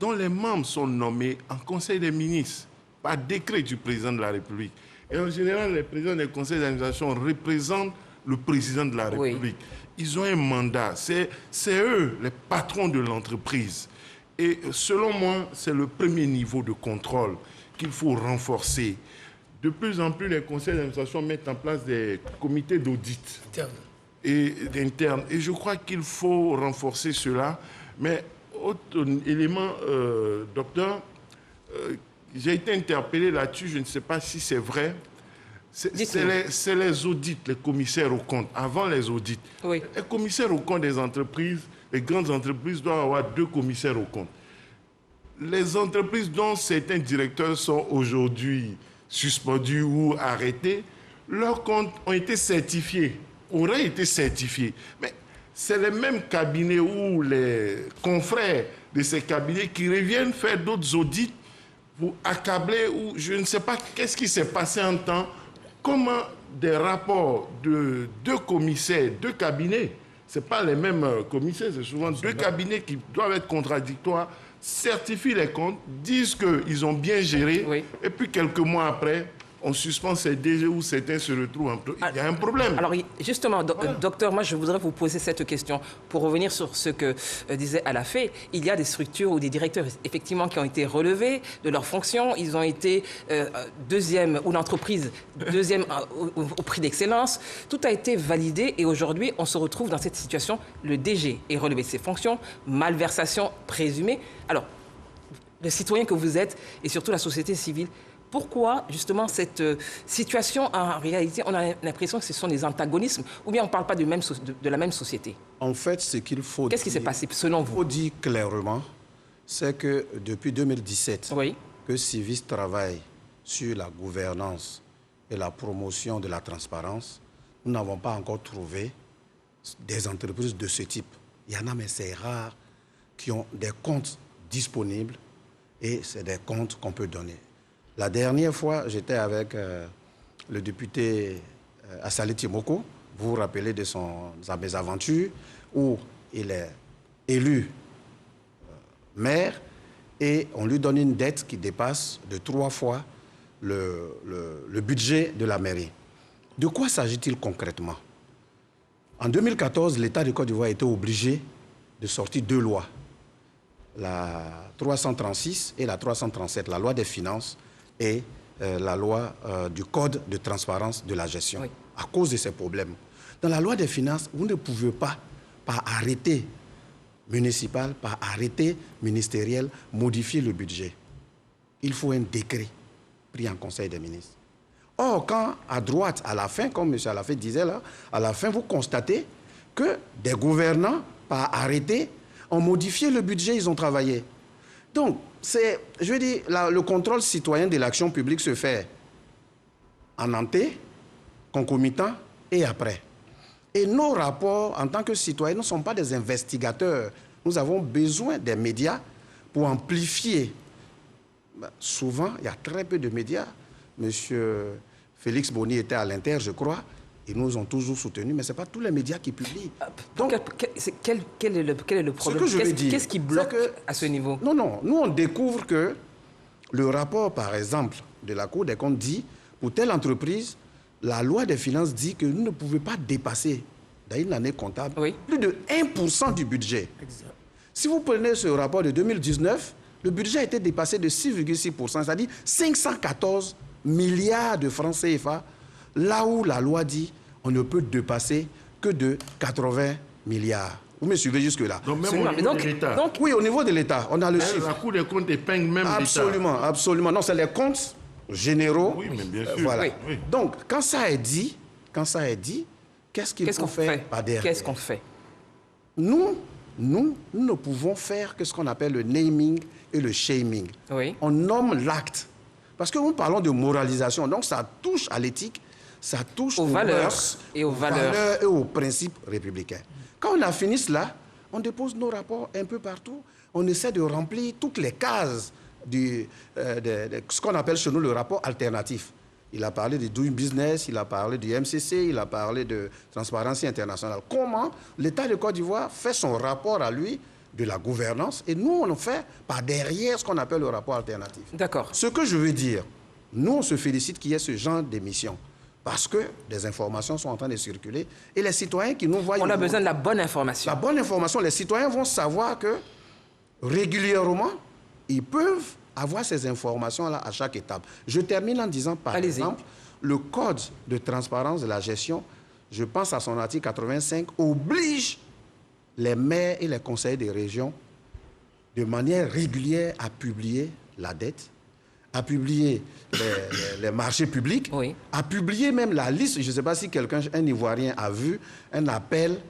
dont les membres sont nommés en conseil des ministres, par décret du président de la République. Et en général, les présidents des conseils d'administration représentent le président de la République. Oui. Ils ont un mandat. C'est eux, les patrons de l'entreprise. Et selon moi, c'est le premier niveau de contrôle qu'il faut renforcer. De plus en plus, les conseils d'administration mettent en place des comités d'audit internes. Et je crois qu'il faut renforcer cela. Mais autre élément, docteur, j'ai été interpellé là-dessus, je ne sais pas si c'est vrai. C'est les audits, les commissaires aux comptes. Avant les audits, les commissaires aux comptes des entreprises, les grandes entreprises doivent avoir 2 commissaires aux comptes. Les entreprises dont certains directeurs sont aujourd'hui suspendus ou arrêtés, leurs comptes ont été certifiés, auraient été certifiés. Mais c'est les mêmes cabinets ou les confrères de ces cabinets qui reviennent faire d'autres audits pour accabler ou je ne sais pas qu'est-ce qui s'est passé en temps. Comment des rapports de 2 commissaires, 2 cabinets, ce n'est pas les mêmes commissaires, c'est souvent 2 cabinets qui doivent être contradictoires, certifient les comptes, disent qu'ils ont bien géré, et puis quelques mois après, on suspend ces DG ou certains se retrouvent un peu. Il y a un problème. Alors justement, docteur, moi je voudrais vous poser cette question pour revenir sur ce que disait Alafé. Il y a des structures ou des directeurs effectivement qui ont été relevés de leurs fonctions. Ils ont été deuxième, ou l'entreprise deuxième au prix d'excellence. Tout a été validé et aujourd'hui on se retrouve dans cette situation. Le DG est relevé de ses fonctions, malversation présumée. Alors, le citoyen que vous êtes et surtout la société civile, pourquoi, justement, cette situation, en réalité, on a l'impression que ce sont des antagonismes, ou bien on ne parle pas de la même société? En fait, ce qu'il faut dire... Qu'est-ce qui s'est passé, selon vous? Il faut dire clairement, c'est que depuis 2017, que Civis travaille sur la gouvernance et la promotion de la transparence, nous n'avons pas encore trouvé des entreprises de ce type. Il y en a, mais c'est rare, qui ont des comptes disponibles et c'est des comptes qu'on peut donner. La dernière fois, j'étais avec le député Assali Timoko. Vous vous rappelez de sa mésaventure où il est élu maire et on lui donne une dette qui dépasse de 3 fois le budget de la mairie. De quoi s'agit-il concrètement? En 2014, l'État de Côte d'Ivoire était obligé de sortir 2 lois. La 336 et la 337, la loi des finances, et la loi du Code de transparence de la gestion, à cause de ces problèmes. Dans la loi des finances, vous ne pouvez pas, par arrêté municipal, par arrêté ministériel, modifier le budget. Il faut un décret pris en Conseil des ministres. Or, quand à droite, à la fin, comme M. Alafé disait là, à la fin, vous constatez que des gouvernants, par arrêté, ont modifié le budget, ils ont travaillé. Donc, je veux dire, le contrôle citoyen de l'action publique se fait en ante, concomitant et après. Et nos rapports, en tant que citoyens, ne sont pas des investigateurs. Nous avons besoin des médias pour amplifier. Souvent, il y a très peu de médias. Monsieur Félix Boni était à l'Inter, je crois. Ils nous ont toujours soutenus, mais ce n'est pas tous les médias qui publient. Donc, quel est le problème? Qu'est-ce qui bloque à ce niveau? Non, nous on découvre que le rapport, par exemple, de la Cour des comptes dit, pour telle entreprise, la loi des finances dit que nous ne pouvons pas dépasser, dans une année comptable, plus de 1% du budget. Exact. Si vous prenez ce rapport de 2019, le budget a été dépassé de 6,6%, c'est-à-dire 514 milliards de francs CFA, là où la loi dit on ne peut dépasser que de 80 milliards. Vous me suivez jusque-là? Donc même au niveau de l'État. Oui, au niveau de l'État, on a le chiffre. La Cour des comptes épingle même l'État. Absolument, absolument. Non, c'est les comptes généraux. Oui, mais bien sûr. Voilà. Oui. Donc, quand ça est dit, qu'est-ce qu'il faut faire par derrière? Qu'est-ce qu'on fait? Nous ne pouvons faire que ce qu'on appelle le naming et le shaming. On nomme l'acte. Parce que nous parlons de moralisation, donc ça touche à l'éthique. ça touche aux valeurs mœurs, et aux valeurs et aux principes républicains. Quand on a fini cela, on dépose nos rapports un peu partout. On essaie de remplir toutes les cases de ce qu'on appelle chez nous le rapport alternatif. Il a parlé de Doing Business, il a parlé du MCC, il a parlé de Transparency International. Comment l'État de Côte d'Ivoire fait son rapport à lui de la gouvernance et nous, on fait par derrière ce qu'on appelle le rapport alternatif. D'accord. Ce que je veux dire, nous, on se félicite qu'il y ait ce genre d'émission parce que des informations sont en train de circuler et les citoyens qui nous voient... On a besoin de la bonne information. La bonne information, les citoyens vont savoir que régulièrement, ils peuvent avoir ces informations-là à chaque étape. Je termine en disant, par exemple, le Code de transparence de la gestion, je pense à son article 85, oblige les maires et les conseillers des régions de manière régulière à publier la dette, à publier les marchés publics, à publier même la liste. Je ne sais pas si un Ivoirien a vu un appel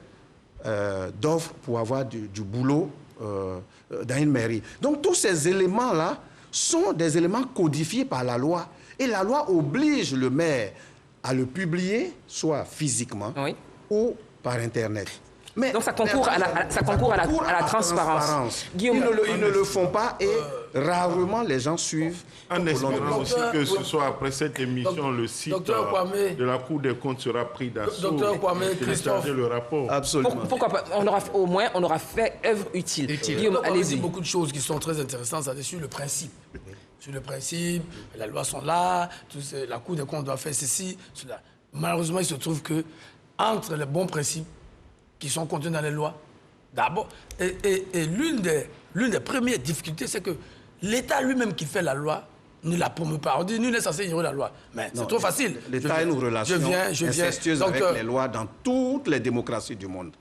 d'offres pour avoir du boulot dans une mairie. Donc tous ces éléments-là sont des éléments codifiés par la loi. Et la loi oblige le maire à le publier, soit physiquement ou par Internet. Mais donc ça concourt à la transparence. Guillaume, ils ne le font pas et rarement les gens suivent. En espérant aussi que ce soit après cette émission, le site de la Cour des comptes sera pris d'assaut. Docteur Kwame, Christophe, le rapport. Absolument. Pourquoi pas? Au moins, on aura fait œuvre utile. Guillaume, allez-y. Il y a beaucoup de choses qui sont très intéressantes là-dessus, le principe. Sur le principe, les lois sont là, la Cour des comptes doit faire ceci, cela. Malheureusement, il se trouve que entre les bons principes qui sont contenus dans les lois, d'abord, et l'une des premières difficultés, c'est que l'État lui-même qui fait la loi ne la promeut pas. On dit, nul n'est censé ignorer la loi. Mais c'est trop facile. L'État a une relation incestueuse avec les lois dans toutes les démocraties du monde.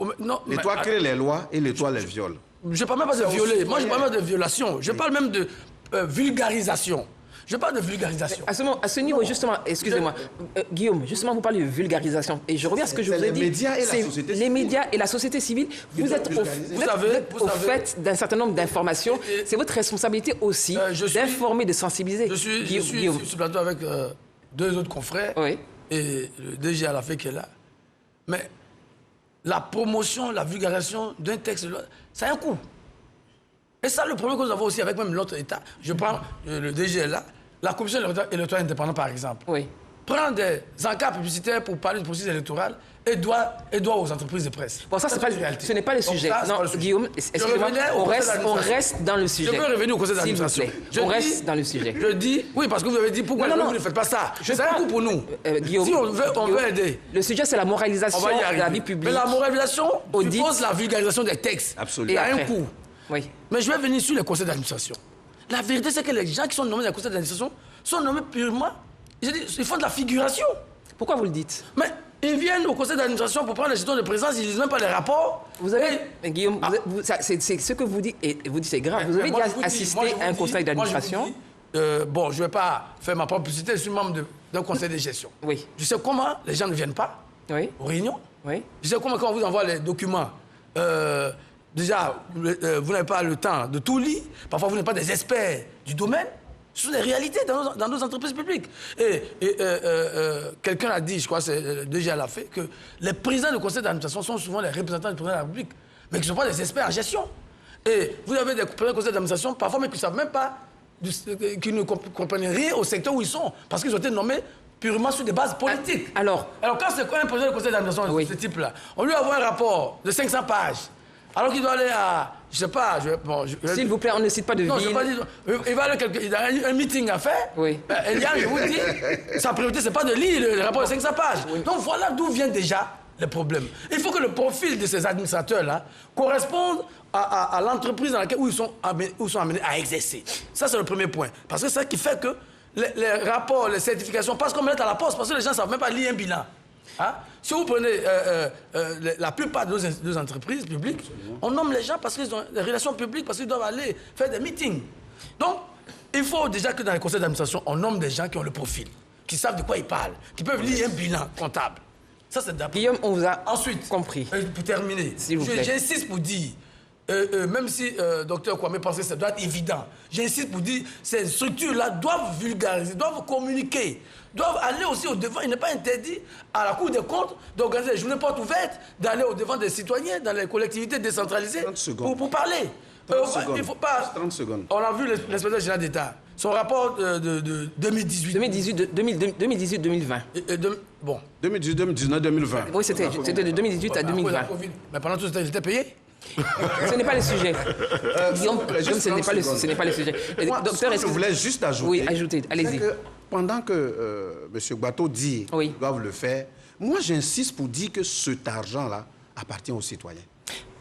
L'État crée les lois et l'État les viole. Je ne parle même pas de violer. Moi, je parle même de violation. Je parle même de vulgarisation. Je parle de vulgarisation. À ce niveau, justement, excusez-moi, Guillaume, justement, vous parlez de vulgarisation. Et je reviens à ce que je vous ai dit. Les médias et la société civile, vous êtes au fait d'un certain nombre d'informations. C'est votre responsabilité aussi d'informer, de sensibiliser. Je suis sur ce plateau avec deux autres confrères et le DG à la fait qui est là. Mais la promotion, la vulgarisation d'un texte, ça a un coût. Et ça, le problème que nous avons aussi avec même l'autre État, je prends le DG là, la commission électorale indépendante par exemple, prend des encarts publicitaires pour parler du processus électoral et doit aux entreprises de presse. Bon, ça, ce n'est pas le sujet. Non, Guillaume, excusez-moi, on reste dans le sujet. Je peux revenir au conseil d'administration. On reste dans le sujet. Je dis, oui, parce que vous avez dit, pourquoi vous ne faites pas ça? C'est un coup pour nous. Guillaume, si on veut aider. Le sujet, c'est la moralisation de la vie publique. Mais la moralisation suppose la vulgarisation des textes. Absolument. Il y a un coût. Oui. Mais je vais venir sur les conseils d'administration. La vérité, c'est que les gens qui sont nommés dans les conseils d'administration sont nommés purement... Ils font de la figuration. Pourquoi vous le dites? Mais ils viennent au conseil d'administration pour prendre les jetons de présence, ils ne lisent même pas les rapports. Vous avez... Guillaume, c'est ce que vous dites, et vous dites c'est grave. Vous avez déjà assisté à un conseil d'administration? Bon, je ne vais pas faire ma propre publicité, je suis membre d'un conseil de gestion. Oui. Je sais comment les gens ne viennent pas aux réunions. Oui. Je sais comment quand on vous envoie les documents... Déjà, vous n'avez pas le temps de tout lire. Parfois, vous n'êtes pas des experts du domaine. Ce sont des réalités dans nos entreprises publiques. Et quelqu'un a dit, je crois que c'est déjà l'a fait, que les présidents du conseil d'administration sont souvent les représentants du président de la République, mais qui ne sont pas des experts en gestion. Et vous avez des présidents du conseil d'administration, parfois, mais qui ne savent même pas, qui ne comprennent rien au secteur où ils sont, parce qu'ils ont été nommés purement sur des bases politiques. Alors quand c'est un président du conseil d'administration de ce type-là, on lui envoie un rapport de 500 pages, alors qu'il doit aller à, je sais pas... S'il vous plaît, on ne cite pas de ville. Non, je ne sais pas dire... Il va aller il a un meeting à faire. Oui. Eliane, je vous dis, sa priorité, ce n'est pas de lire le rapport de 500 pages. Oui. Donc voilà d'où vient déjà le problème. Il faut que le profil de ces administrateurs-là corresponde à l'entreprise dans laquelle où ils sont amenés à exercer. Ça, c'est le premier point. Parce que c'est ça qui fait que les rapports, les certifications passent comme lettre à la poste, parce que les gens ne savent même pas lire un bilan. Hein? Si vous prenez la plupart de nos entreprises publiques, on nomme les gens parce qu'ils ont des relations publiques, parce qu'ils doivent aller faire des meetings. Donc, il faut déjà que dans les conseils d'administration, on nomme des gens qui ont le profil, qui savent de quoi ils parlent, qui peuvent lire un bilan comptable. Ça, c'est d'abord. Guillaume, on vous a ensuite compris. Pour terminer, j'insiste pour dire, même si Dr Kwame pensait que ça doit être évident, j'insiste pour dire ces structures-là doivent vulgariser, doivent communiquer, doivent aller aussi au-devant. Il n'est pas interdit à la Cour des comptes d'organiser des journées portes ouvertes, d'aller au-devant des citoyens dans les collectivités décentralisées pour parler. Il faut pas... 30 secondes. On a vu l'inspecteur général d'État, son rapport de 2018. 2018-2020. Bon. 2018, 2019, 2020. Oui, c'était de 2018 à 2020. Mais pendant tout ce temps, il était payé. Ce n'est pas le sujet. Guillaume, ce n'est pas le sujet. Docteur, je voulais juste ajouter. Oui, ajoutez, allez-y. Pendant que M. Gbato dit qu'ils doivent le faire, moi j'insiste pour dire que cet argent-là appartient aux citoyens.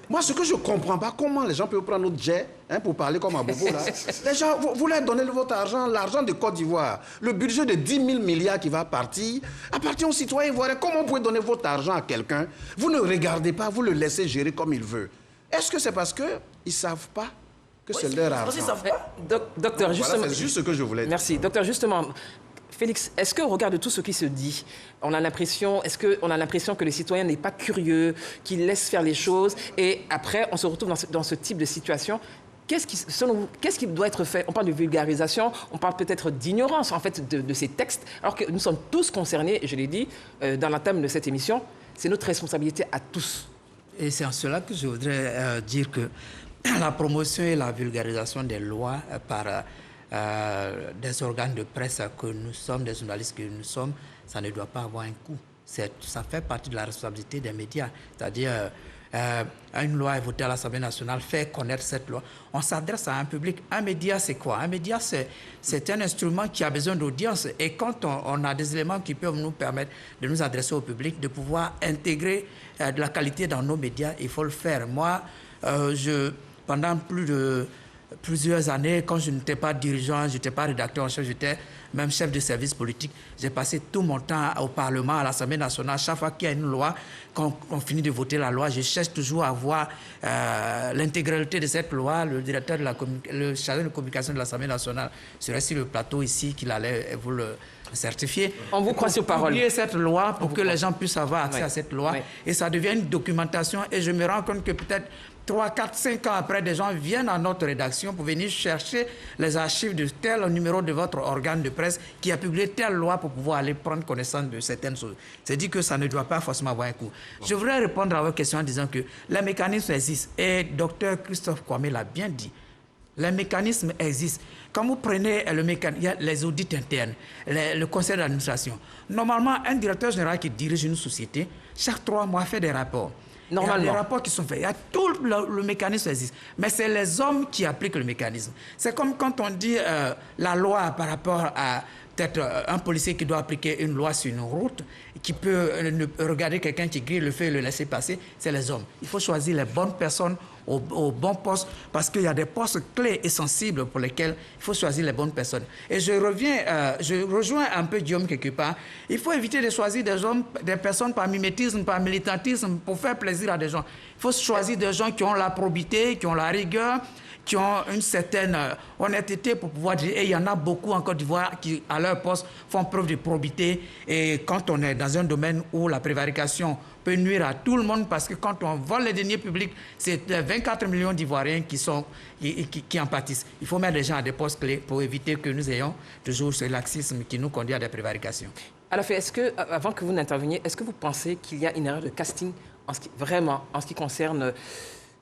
Moi, ce que je ne comprends pas, comment les gens peuvent prendre notre jet pour parler comme à Bobo, là. Les gens, vous leur donnez votre argent, l'argent de Côte d'Ivoire, le budget de 10 000 milliards qui va partir, appartient aux citoyens ivoiriens. Comment vous pouvez donner votre argent à quelqu'un? Vous ne regardez pas, vous le laissez gérer comme il veut. Est-ce que c'est parce qu'ils ne savent pas que c'est leur argent? Docteur, justement... Voilà, c'est juste ce que je voulais dire. Merci. Docteur, justement... Félix, est-ce qu'au regard de tout ce qui se dit, on a l'impression que les citoyens n'est pas curieux, qu'ils laissent faire les choses, et après, on se retrouve dans ce type de situation? Qu'est-ce qui doit être fait? On parle de vulgarisation, on parle peut-être d'ignorance, en fait, de ces textes, alors que nous sommes tous concernés, et je l'ai dit dans la thème de cette émission, c'est notre responsabilité à tous. Et c'est en cela que je voudrais dire que la promotion et la vulgarisation des lois par... des organes de presse que nous sommes, des journalistes que nous sommes, ça ne doit pas avoir un coût. Ça fait partie de la responsabilité des médias. C'est-à-dire, une loi est votée à l'Assemblée nationale, faire connaître cette loi. On s'adresse à un public. Un média, c'est quoi? Un média, c'est un instrument qui a besoin d'audience. Et quand on a des éléments qui peuvent nous permettre de nous adresser au public, de pouvoir intégrer de la qualité dans nos médias, il faut le faire. Moi, pendant plusieurs années, quand je n'étais pas dirigeant, je n'étais pas rédacteur en chef, j'étais même chef de service politique. J'ai passé tout mon temps au Parlement, à l'Assemblée nationale. Chaque fois qu'il y a une loi, quand on finit de voter la loi, je cherche toujours à voir l'intégralité de cette loi. Le directeur le chargé de communication de l'Assemblée nationale serait sur le plateau ici, qu'il allait vous le certifier. On vous croit sur parole. Publier cette loi pour que les gens puissent avoir accès à cette loi. Et ça devient une documentation. Et je me rends compte que peut-être 3, 4, 5 ans après, des gens viennent à notre rédaction pour venir chercher les archives de tel numéro de votre organe de presse qui a publié telle loi pour pouvoir aller prendre connaissance de certaines choses. C'est dit que ça ne doit pas forcément avoir un coût. Je voudrais répondre à votre question en disant que les mécanismes existent. Et Dr Christophe Kwame l'a bien dit. Les mécanismes existent. Quand vous prenez le mécanisme, il y a les audits internes, le conseil d'administration. Normalement, un directeur général qui dirige une société, chaque 3 mois, fait des rapports. Normalement. Il y a des rapports qui sont faits. Tout le mécanisme existe. Mais c'est les hommes qui appliquent le mécanisme. C'est comme quand on dit la loi par rapport à peut-être un policier qui doit appliquer une loi sur une route, qui peut regarder quelqu'un qui grille le feu et le laisser passer, c'est les hommes. Il faut choisir les bonnes personnes au bon poste, parce qu'il y a des postes clés et sensibles pour lesquels il faut choisir les bonnes personnes. Et je rejoins un peu Guillaume quelque part. Il faut éviter de choisir des personnes par mimétisme, par militantisme, pour faire plaisir à des gens. Il faut choisir des gens qui ont la probité, qui ont la rigueur, qui ont une certaine honnêteté pour pouvoir dire, et il y en a beaucoup en Côte d'Ivoire qui, à leur poste, font preuve de probité. Et quand on est dans un domaine où la prévarication peut nuire à tout le monde, parce que quand on vole les deniers publics, c'est 24 millions d'Ivoiriens qui en pâtissent. Il faut mettre les gens à des postes clés pour éviter que nous ayons toujours ce laxisme qui nous conduit à des prévarications. Alors, est-ce que, avant que vous n'interveniez, est-ce que vous pensez qu'il y a une erreur de casting en ce qui concerne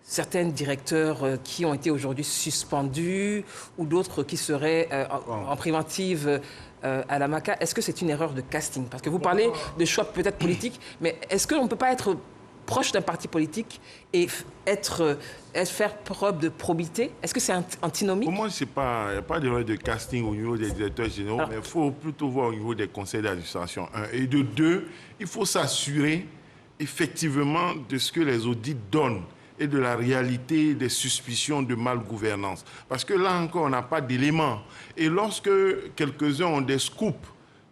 certains directeurs qui ont été aujourd'hui suspendus ou d'autres qui seraient en préventive à la MACA? Est-ce que c'est une erreur de casting? Parce que vous parlez de choix peut-être politiques, mais est-ce qu'on ne peut pas être proche d'un parti politique et faire preuve de probité? Est-ce que c'est antinomique? Pour moi, il n'y a pas d'erreur de casting au niveau des directeurs généraux, mais il faut plutôt voir au niveau des conseils d'administration. Et de 2, il faut s'assurer effectivement de ce que les audits donnent et de la réalité des suspicions de malgouvernance. Parce que là encore, on n'a pas d'éléments. Et lorsque quelques-uns ont des scoops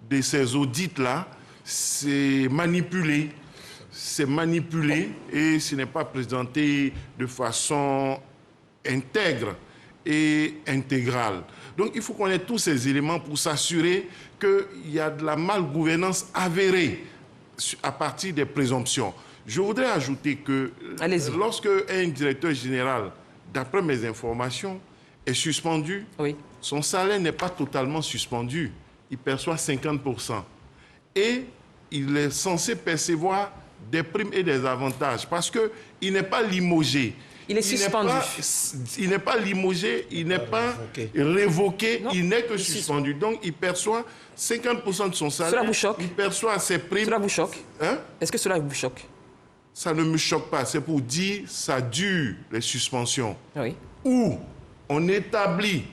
de ces audits-là, c'est manipulé. C'est manipulé et ce n'est pas présenté de façon intègre et intégrale. Donc il faut qu'on ait tous ces éléments pour s'assurer qu'il y a de la malgouvernance avérée à partir des présomptions. Je voudrais ajouter que lorsque un directeur général d'après mes informations, est suspendu. Oui. Son salaire n'est pas totalement suspendu. Il perçoit 50%. Et il est censé percevoir des primes et des avantages parce qu'il n'est pas limogé. Il est suspendu. Il n'est pas limogé, il n'est pas révoqué, non, il n'est que suspendu. Donc, il perçoit 50% de son salaire. Cela vous choque? Il perçoit ses primes. Cela vous choque? Hein? Est-ce que cela vous choque? Ça ne me choque pas. C'est pour dire ça dure, les suspensions. Oui. Où on établit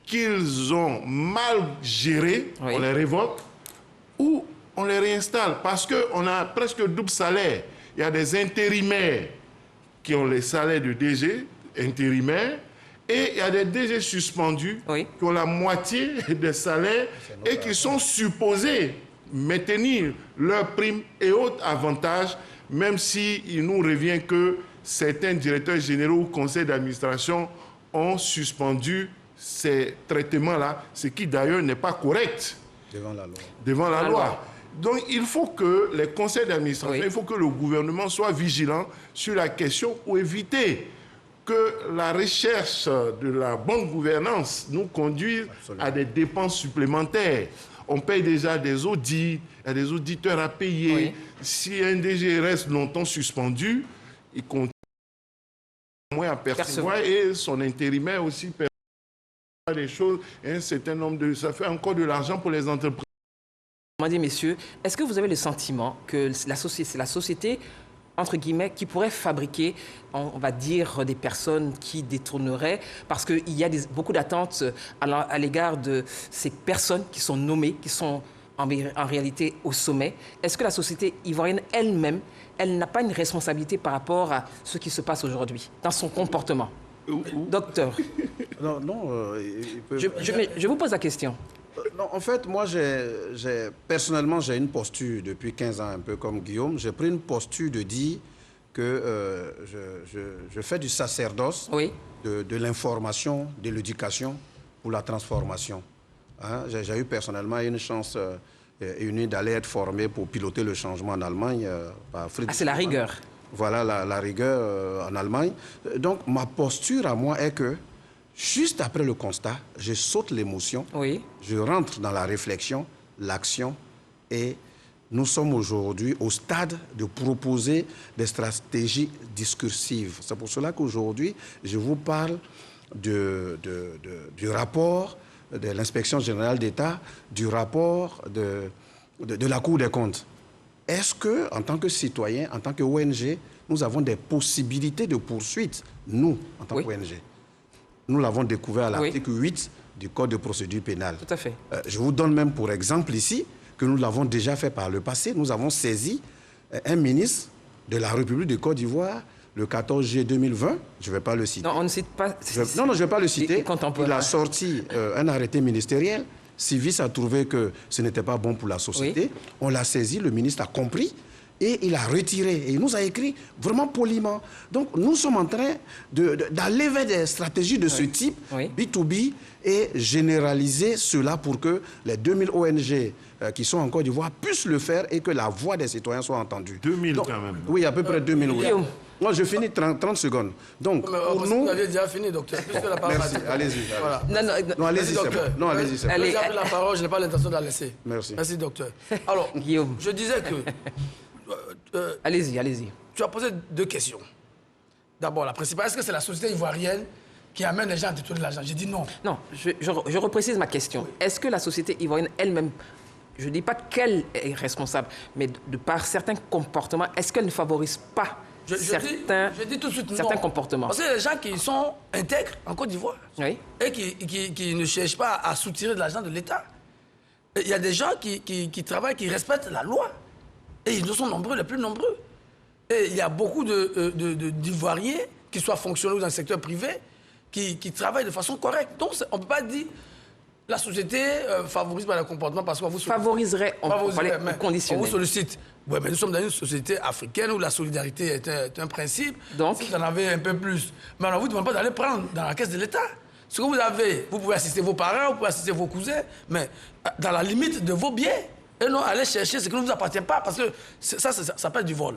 qu'ils ont mal géré, oui, on les révoque, ou on les réinstalle. Parce qu'on a presque double salaire. Il y a des intérimaires qui ont les salaires de DG, intérimaires, et il y a des DG suspendus, oui, qui ont la moitié des salaires et qui sont supposés maintenir leurs primes et autres avantages, même s'il nous revient que certains directeurs généraux ou conseils d'administration ont suspendu ces traitements-là, ce qui d'ailleurs n'est pas correct devant la loi. Devant la loi. Donc, il faut que les conseils d'administration, oui, il faut que le gouvernement soit vigilant sur la question pour éviter que la recherche de la bonne gouvernance nous conduise à des dépenses supplémentaires. On paye déjà des audits, il y a des auditeurs à payer. Oui. Si un DG reste longtemps suspendu, il continue moins à percevoir et son intérimaire aussi perçoit des choses et un certain nombre de... Ça fait encore de l'argent pour les entreprises. Messieurs, est-ce que vous avez le sentiment que c'est la société, entre guillemets, qui pourrait fabriquer, on va dire, des personnes qui détourneraient, parce qu'il y a beaucoup d'attentes à l'égard de ces personnes qui sont nommées, qui sont en réalité au sommet. Est-ce que la société ivoirienne elle-même, elle n'a pas une responsabilité par rapport à ce qui se passe aujourd'hui, dans son comportement? Docteur. Je vous pose la question. Non, en fait, moi, personnellement, j'ai une posture depuis 15 ans, un peu comme Guillaume. J'ai pris une posture de dire que je fais du sacerdoce, oui, de l'information, de l'éducation pour la transformation. Hein? J'ai eu personnellement une chance unique d'aller être formé pour piloter le changement en Allemagne. Par Friedrich. C'est la rigueur. Voilà, la rigueur en Allemagne. Donc, ma posture à moi est que juste après le constat, je saute l'émotion, oui, je rentre dans la réflexion, l'action, et nous sommes aujourd'hui au stade de proposer des stratégies discursives. C'est pour cela qu'aujourd'hui, je vous parle du rapport de l'Inspection générale d'État, du rapport de la Cour des comptes. Est-ce que, en tant que citoyen, en tant qu'ONG, nous avons des possibilités de poursuite, nous, en tant qu'ONG? Nous l'avons découvert à l'article 8 du Code de procédure pénale. Tout à fait. Je vous donne même pour exemple ici que nous l'avons déjà fait par le passé. Nous avons saisi un ministre de la République de Côte d'Ivoire le 14 juillet 2020. Je ne vais pas le citer. Non, on ne cite pas... je ne vais pas le citer. Il a sorti un arrêté ministériel. Civis a trouvé que ce n'était pas bon pour la société. Oui. On l'a saisi, le ministre a compris. Et il a retiré. Et il nous a écrit vraiment poliment. Donc, nous sommes en train d'aller vers des stratégies de ce type, B2B, et généraliser cela pour que les 2000 ONG qui sont en Côte d'Ivoire puissent le faire et que la voix des citoyens soit entendue. 2000 quand même. Oui, à peu près 2000. Oui. Moi, je finis 30 secondes. Donc, pour nous... Vous aviez déjà fini, docteur. Merci, allez-y. Voilà. Non, allez-y, c'est bon. Non, allez-y, c'est bon. J'ai pris la parole, je n'ai pas l'intention de la laisser. Merci. Merci, docteur. Alors, Guillaume, je disais que... allez-y. Tu as posé deux questions. D'abord, la principale, est-ce que c'est la société ivoirienne qui amène les gens à détourner de l'argent? J'ai dit non. Non, je reprécise ma question. Oui. Est-ce que la société ivoirienne elle-même, je ne dis pas qu'elle est responsable, mais de par certains comportements, est-ce qu'elle ne favorise pas je dis tout de suite certains non. comportements? Parce que les gens qui sont intègres en Côte d'Ivoire, oui, et qui ne cherchent pas à soutirer de l'argent de l'État. Il y a des gens qui travaillent, qui respectent la loi. Et ils sont nombreux, les plus nombreux. Et il y a beaucoup d'Ivoiriens, qui soient fonctionnaires dans le secteur privé, qui travaillent de façon correcte. Donc, on ne peut pas dire la société favorise par le comportement parce qu'on vous sollicite. Favoriserait, on vous sollicite. Oui, mais nous sommes dans une société africaine où la solidarité est un principe. Donc, si vous en avez un peu plus. Mais on ne vous demande pas d'aller prendre dans la caisse de l'État. Ce que vous avez, vous pouvez assister vos parents, vous pouvez assister vos cousins, mais dans la limite de vos biens. Et non, aller chercher ce qui ne vous appartient pas, parce que ça s'appelle du vol.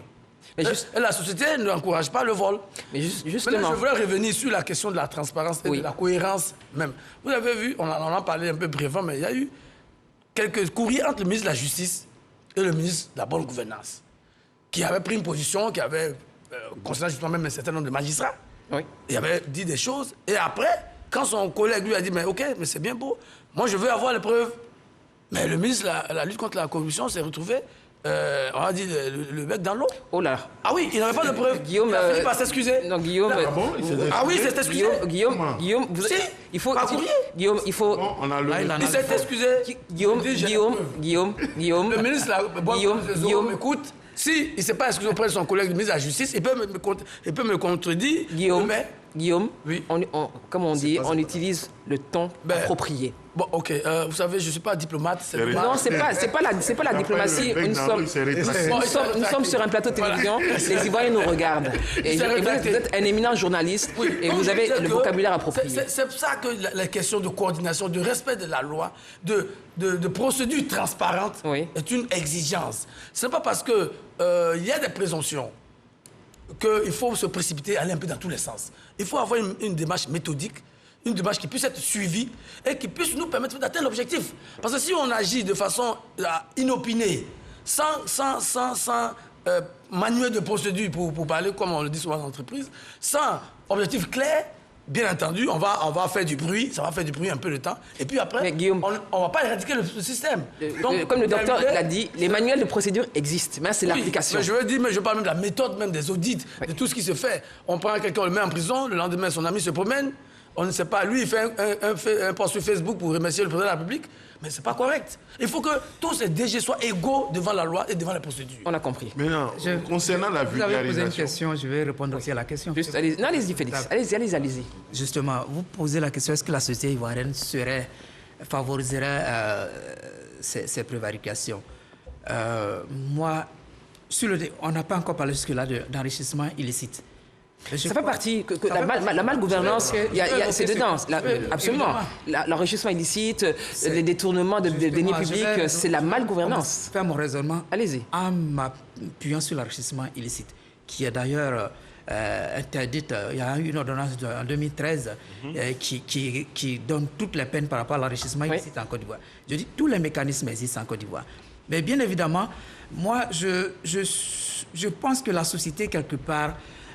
Et la société n'encourage pas le vol. Mais justement... Maintenant, je voudrais revenir sur la question de la transparence et de la cohérence même. Vous avez vu, on en a parlé un peu brièvement, mais il y a eu quelques courriers entre le ministre de la Justice et le ministre de la Bonne Gouvernance, qui avait pris une position, qui avait concerné justement même un certain nombre de magistrats. Oui. Il avait dit des choses. Et après, quand son collègue lui a dit, mais ok, mais c'est bien beau, moi je veux avoir les preuves. Mais le ministre de la lutte contre la corruption s'est retrouvé, on a dit, le bec dans l'eau. Oh là. Ah oui, il n'avait pas de preuves. Guillaume, il a fini par s'excuser. Non, Guillaume... Ah bon, ah oui, il s'est excusé. Guillaume, si, il faut... Guillaume, il faut... Non, on a le... il s'est excusé. Guillaume. Le ministre, Guillaume, écoute, si il ne s'est pas excusé auprès de son collègue, le ministre de la Justice, il peut me contredire. Guillaume, oui. Comme on dit, on utilise le ton approprié. Bon, ok. Vous savez, je ne suis pas diplomate. Non, c'est pas la diplomatie. Nous sommes sur un plateau de télévision. Les Ivoiriens nous regardent. Et vous êtes un éminent journaliste et vous avez le vocabulaire approprié. C'est pour ça que la question de coordination, de respect de la loi, de procédure transparente est une exigence. Ce n'est pas parce qu'il y a des présomptions qu'il faut se précipiter, aller un peu dans tous les sens. Il faut avoir une démarche méthodique, une démarche qui puisse être suivie et qui puisse nous permettre d'atteindre l'objectif. Parce que si on agit de façon inopinée, sans manuel de procédure, pour parler comme on le dit souvent dans l'entreprise, sans objectif clair, bien entendu, on va faire du bruit, ça va faire du bruit un peu de temps, et puis après, Guillaume, on ne va pas éradiquer le système. Donc, comme le docteur l'a dit, les manuels de procédure existent, mais c'est l'application. Mais je parle même de la méthode, même des audits, de tout ce qui se fait. On prend quelqu'un, on le met en prison, le lendemain, son ami se promène, on ne sait pas, lui, il fait un post sur Facebook pour remercier le président de la République, mais ce n'est pas correct. Il faut que tous ces DG soient égaux devant la loi et devant les procédures. On a compris. Maintenant, concernant la vulgarisation... Vous avez posé une question, je vais répondre aussi à la question. Allez-y, Félix. Allez-y. Justement, vous posez la question, est-ce que la société ivoirienne favoriserait ces prévarications? Moi, on n'a pas encore parlé jusque-là d'enrichissement illicite. Ça fait partie, la malgouvernance, c'est dedans, absolument. L'enrichissement illicite, les détournements de deniers publics, c'est la malgouvernance. Faire mon raisonnement. Allez-y. En m'appuyant sur l'enrichissement illicite, qui est d'ailleurs interdite. Il y a eu une ordonnance en 2013 qui donne toutes les peines par rapport à l'enrichissement illicite en Côte d'Ivoire. Je dis tous les mécanismes existent en Côte d'Ivoire. Mais bien évidemment, moi, je pense que la société, quelque part,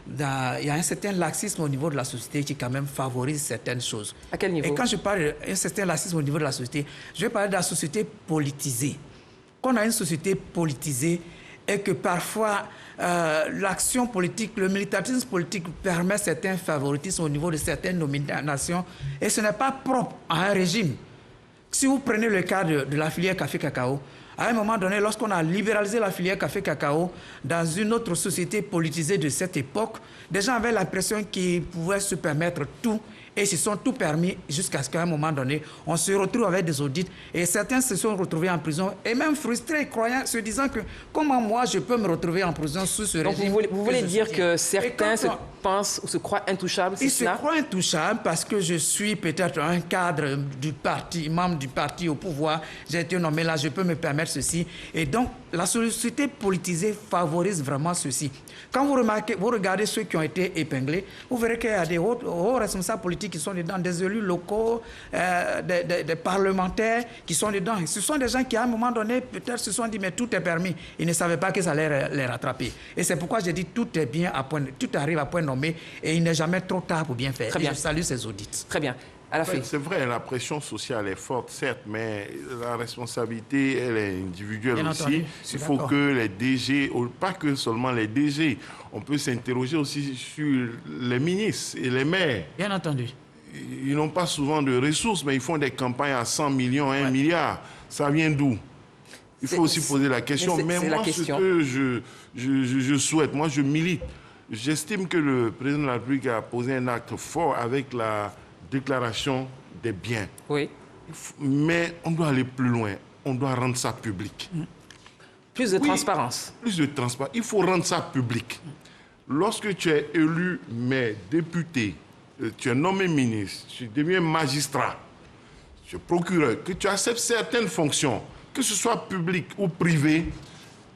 il y a un certain laxisme au niveau de la société qui quand même favorise certaines choses. À quel niveau? Et quand je parle d'un certain laxisme au niveau de la société, je vais parler de la société politisée. Quand on a une société politisée et que parfois l'action politique, le militarisme politique permet certains favoritismes au niveau de certaines nominations et ce n'est pas propre à un régime. Si vous prenez le cas de la filière café-cacao, à un moment donné, lorsqu'on a libéralisé la filière café-cacao dans une autre société politisée de cette époque, des gens avaient l'impression qu'ils pouvaient se permettre tout et se sont tout permis jusqu'à ce qu'à un moment donné, on se retrouve avec des audits et certains se sont retrouvés en prison et même frustrés, croyant, se disant que comment moi je peux me retrouver en prison sous ce régime. Donc vous voulez dire que certains pensent ou se croient intouchables, c'est cela? Ils se croient intouchables parce que je suis peut-être un cadre du parti, membre du parti au pouvoir, j'ai été nommé là, je peux me permettre ceci. Et donc, la société politisée favorise vraiment ceci. Quand vous regardez ceux qui ont été épinglés, vous verrez qu'il y a des hauts responsables politiques qui sont dedans, des élus locaux, des parlementaires qui sont dedans. Ce sont des gens qui, à un moment donné, peut-être se sont dit, mais tout est permis. Ils ne savaient pas que ça allait les rattraper. Et c'est pourquoi j'ai dit, tout est bien à point, tout arrive à point nommé et il n'est jamais trop tard pour bien faire. Très bien. Et je salue ces audits. Très bien. C'est vrai, la pression sociale est forte, certes, mais la responsabilité, elle est individuelle bien aussi. Entendu, il faut que les DG, pas que seulement les DG, on peut s'interroger aussi sur les ministres et les maires. Bien entendu. Ils n'ont pas souvent de ressources, mais ils font des campagnes à 100 millions, 1 milliard. Ça vient d'où? Il faut aussi poser la question. Mais moi, ce que je souhaite, moi je milite, j'estime que le président de la République a posé un acte fort avec la déclaration des biens. Oui. Mais on doit aller plus loin. On doit rendre ça public. Plus de transparence. Plus de transparence. Il faut rendre ça public. Lorsque tu es élu maire, député, tu es nommé ministre, tu deviens magistrat, tu es procureur, que tu acceptes certaines fonctions, que ce soit public ou privé,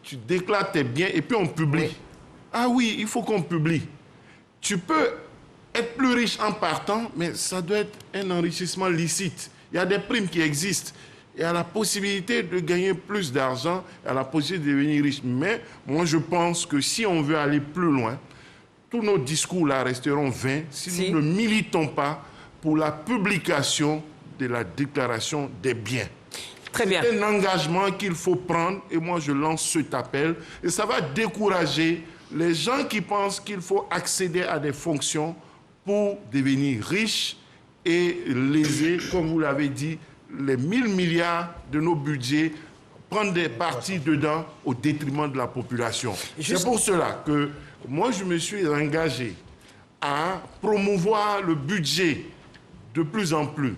tu déclares tes biens et puis on publie. Oui. Ah oui, il faut qu'on publie. Tu peux être plus riche en partant, mais ça doit être un enrichissement licite. Il y a des primes qui existent. Il y a la possibilité de gagner plus d'argent, il y a la possibilité de devenir riche. Mais moi, je pense que si on veut aller plus loin, tous nos discours là resteront vains si nous ne militons pas pour la publication de la déclaration des biens. Très bien. C'est un engagement qu'il faut prendre et moi, je lance cet appel. Et ça va décourager les gens qui pensent qu'il faut accéder à des fonctions pour devenir riches et lésés, comme vous l'avez dit, les 1000 milliards de nos budgets, prendre des parties dedans au détriment de la population. C'est pour cela que moi, je me suis engagé à promouvoir le budget de plus en plus.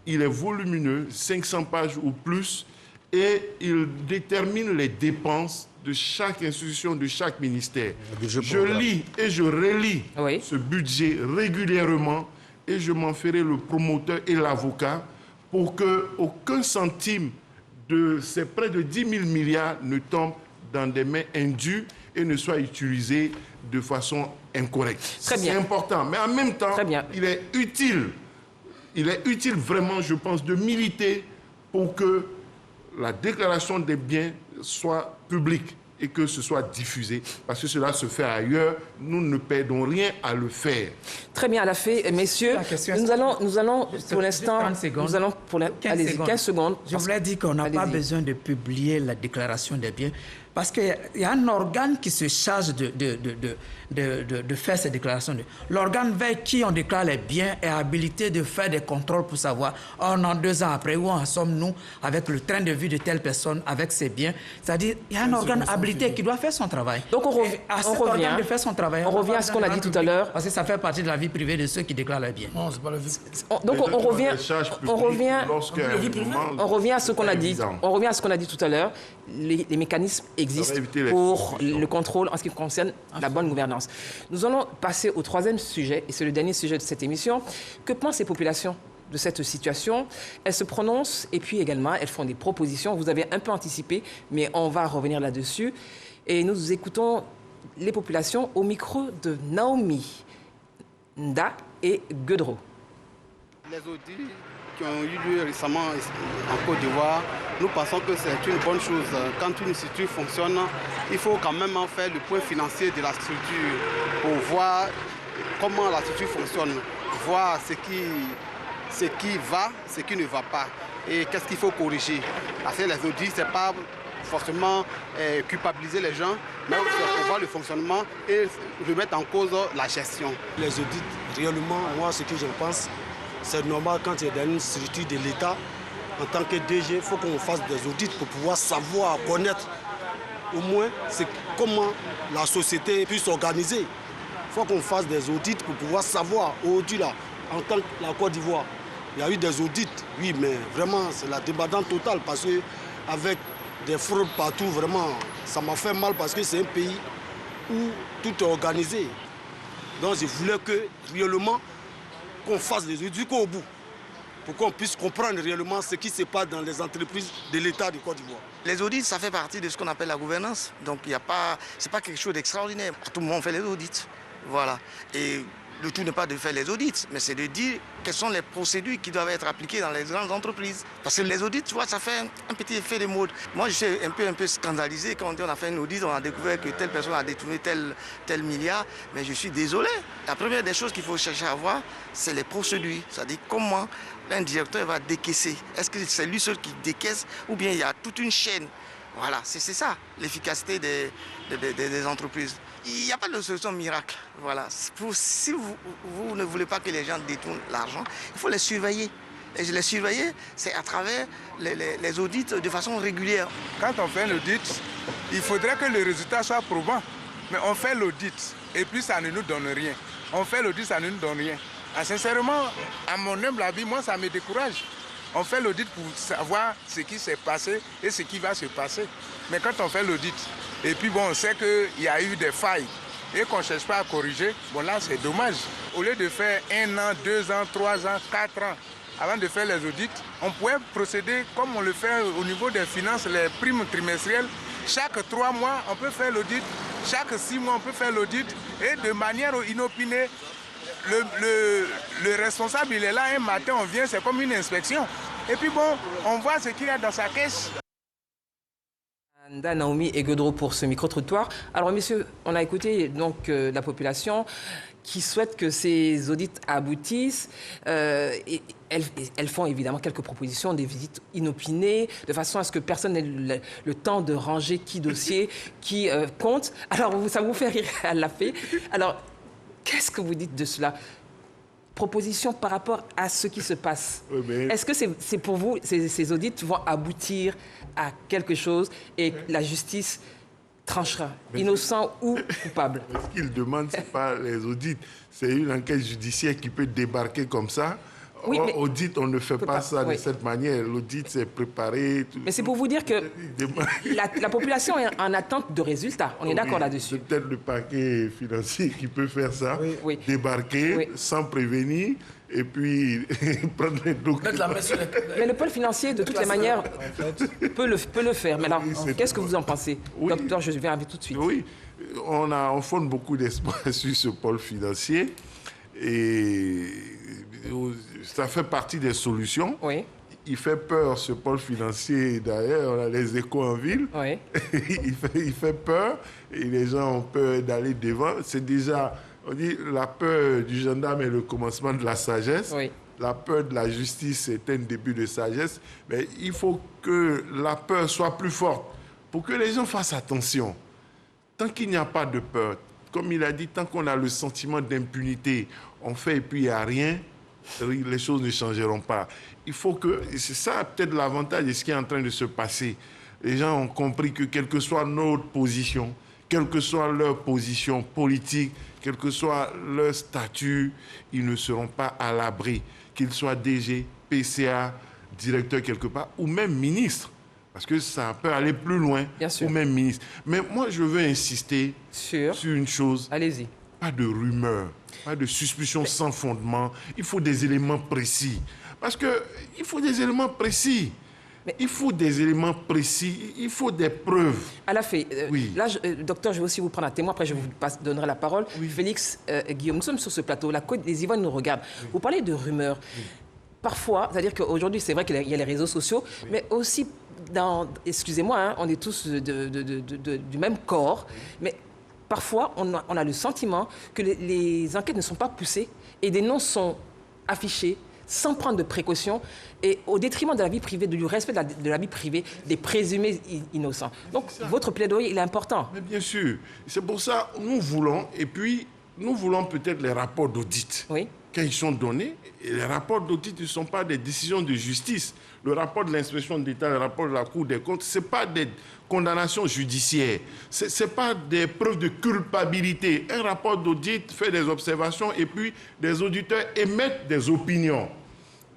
Il est volumineux, 500 pages ou plus, et il détermine les dépenses de chaque institution, de chaque ministère. Je lis et je relis ce budget régulièrement et je m'en ferai le promoteur et l'avocat pour qu'aucun centime de ces près de 10 000 milliards ne tombe dans des mains indues et ne soit utilisé de façon incorrecte. C'est important, mais en même temps, il est utile vraiment, je pense, de militer pour que la déclaration des biens soit publique et que ce soit diffusé, parce que cela se fait ailleurs, nous ne perdons rien à le faire. Très bien, Alafé. Messieurs, nous allons pour l'instant, allez-y, 15 secondes. Je voulais dire qu'on n'a pas besoin de publier la déclaration des biens, parce qu'il y a un organe qui se charge de faire ces déclarations. L'organe vers qui on déclare les biens est habilité de faire des contrôles pour savoir, un an, 2 ans après, où en sommes-nous avec le train de vie de telle personne, avec ses biens. C'est-à-dire, il y a un organe habilité qui doit faire son travail. Donc on revient à ce qu'on a dit tout à l'heure. Parce que ça fait partie de la vie privée de ceux qui déclarent les biens. Non, c'est pas la vie. Donc on revient à ce qu'on a dit. On revient à ce qu'on a dit tout à l'heure. Les mécanismes existent pour le contrôle en ce qui concerne la bonne gouvernance. Nous allons passer au 3e sujet, et c'est le dernier sujet de cette émission. Que pensent les populations de cette situation? Elles se prononcent et puis également, elles font des propositions. Vous avez un peu anticipé, mais on va revenir là-dessus. Et nous écoutons les populations au micro de Naomi, Nda et Guedro. Les audits qui ont eu lieu récemment en Côte d'Ivoire, nous pensons que c'est une bonne chose. Quand une structure fonctionne, il faut quand même en faire le point financier de la structure pour voir comment la structure fonctionne, voir ce qui va, ce qui ne va pas et qu'est-ce qu'il faut corriger. Parce que les audits, ce n'est pas forcément culpabiliser les gens, mais c'est pour voir le fonctionnement et remettre en cause la gestion. Les audits, réellement, moi, ce que je pense, c'est normal quand il y a une structure de l'État, en tant que DG, il faut qu'on fasse des audits pour pouvoir savoir, connaître au moins comment la société peut s'organiser. Il faut qu'on fasse des audits pour pouvoir savoir, aujourd'hui là, en tant que la Côte d'Ivoire, il y a eu des audits, oui, mais vraiment c'est la débandade totale parce qu'avec des fraudes partout, vraiment, ça m'a fait mal parce que c'est un pays où tout est organisé. Donc je voulais que réellement, qu'on fasse les audits jusqu'au bout, pour qu'on puisse comprendre réellement ce qui se passe dans les entreprises de l'État du Côte d'Ivoire. Les audits, ça fait partie de ce qu'on appelle la gouvernance. Donc, ce n'est pas quelque chose d'extraordinaire. Tout le monde fait les audits. Voilà. Et le tout n'est pas de faire les audits, mais c'est de dire quelles sont les procédures qui doivent être appliquées dans les grandes entreprises. Parce que les audits, tu vois, ça fait un petit effet de mode. Moi, je suis un peu scandalisé quand on a fait un audit, on a découvert que telle personne a détourné tel milliard, mais je suis désolé. La première des choses qu'il faut chercher à voir, c'est les procédures. C'est-à-dire comment un directeur va décaisser. Est-ce que c'est lui seul qui décaisse ou bien il y a toute une chaîne? Voilà, c'est ça, l'efficacité des entreprises. Il n'y a pas de solution miracle. Voilà. Si vous ne voulez pas que les gens détournent l'argent, il faut les surveiller. Et les surveiller, c'est à travers les audits de façon régulière. Quand on fait un audit, il faudrait que le résultat soit probant. Mais on fait l'audit et puis ça ne nous donne rien. On fait l'audit, ça ne nous donne rien. Ah, sincèrement, à mon humble avis, moi, ça me décourage. On fait l'audit pour savoir ce qui s'est passé et ce qui va se passer. Mais quand on fait l'audit, et puis bon, on sait qu'il y a eu des failles et qu'on ne cherche pas à corriger, bon là, c'est dommage. Au lieu de faire 1 an, 2 ans, 3 ans, 4 ans, avant de faire les audits, on pourrait procéder comme on le fait au niveau des finances, les primes trimestrielles. Chaque 3 mois, on peut faire l'audit. chaque 6 mois, on peut faire l'audit et de manière inopinée, le responsable, il est là un matin, on vient, c'est comme une inspection. Et puis bon, on voit ce qu'il y a dans sa caisse. Naomi Egedro pour ce micro-trottoir. Alors, messieurs, on a écouté donc la population qui souhaite que ces audits aboutissent. Et elles font évidemment quelques propositions, des visites inopinées, de façon à ce que personne n'ait le temps de ranger qui dossier, qui compte. Alors, ça vous fait rire à la fée. Alors, qu'est-ce que vous dites de cela ? Proposition par rapport à ce qui se passe. Oui, mais... Est-ce que c'est pour vous, ces audits vont aboutir à quelque chose et la justice tranchera, innocent ou coupable? Ce qu'il demande, ce n'est pas les audits, c'est une enquête judiciaire qui peut débarquer comme ça. Oui, audit, on ne fait pas ça de cette manière. L'audit, c'est préparé. Mais c'est pour vous dire que la population est en attente de résultats. On est d'accord là-dessus. C'est peut-être le parquet financier qui peut faire ça, débarquer sans prévenir et puis prendre les documents. Mais le pôle financier, de toutes les manières, peut le faire. Mais alors, qu'est-ce que vous en pensez? Docteur, je viens avec tout de suite. Oui, on fonde beaucoup d'espoir sur ce pôle financier. Et ça fait partie des solutions. Oui. Il fait peur, ce pôle financier. D'ailleurs, on a les échos en ville. Oui. il fait peur et les gens ont peur d'aller devant. C'est déjà, on dit, la peur du gendarme est le commencement de la sagesse. Oui. La peur de la justice est un début de sagesse. Mais il faut que la peur soit plus forte pour que les gens fassent attention. Tant qu'il n'y a pas de peur, comme il a dit, tant qu'on a le sentiment d'impunité, on fait et puis il n'y a rien, les choses ne changeront pas. Il faut que, c'est ça peut-être l'avantage de ce qui est en train de se passer. Les gens ont compris que quelle que soit notre position, quelle que soit leur position politique, quel que soit leur statut, ils ne seront pas à l'abri, qu'ils soient DG, PCA, directeur quelque part, ou même ministre. Parce que ça peut aller plus loin, ou même ministre. Mais moi, je veux insister sur une chose. Allez-y. Pas de rumeurs, pas de suspicions sans fondement. Il faut des éléments précis. Parce qu'il faut des éléments précis. Il faut des éléments précis, il faut des preuves. À la fin, là, docteur, je vais aussi vous prendre un témoin, après je vous donnerai la parole. Oui. Félix, Guillaume, nous sommes sur ce plateau, la Côte des Ivoires nous regarde. Oui. Vous parlez de rumeurs. Oui. Parfois, c'est-à-dire qu'aujourd'hui, c'est vrai qu'il y a les réseaux sociaux, mais aussi, excusez-moi, on est tous du même corps, mais parfois, on a le sentiment que les enquêtes ne sont pas poussées et des noms sont affichés sans prendre de précautions et au détriment de la vie privée, du respect de la vie privée des présumés innocents. Donc, votre plaidoyer, il est important. Mais bien sûr. C'est pour ça que nous voulons, et puis nous voulons peut-être les rapports d'audit. Oui. Quand ils sont donnés, et les rapports d'audit ne sont pas des décisions de justice. Le rapport de l'inspection d'État, le rapport de la Cour des comptes, ce n'est pas des condamnations judiciaires. Ce n'est pas des preuves de culpabilité. Un rapport d'audit fait des observations et puis des auditeurs émettent des opinions.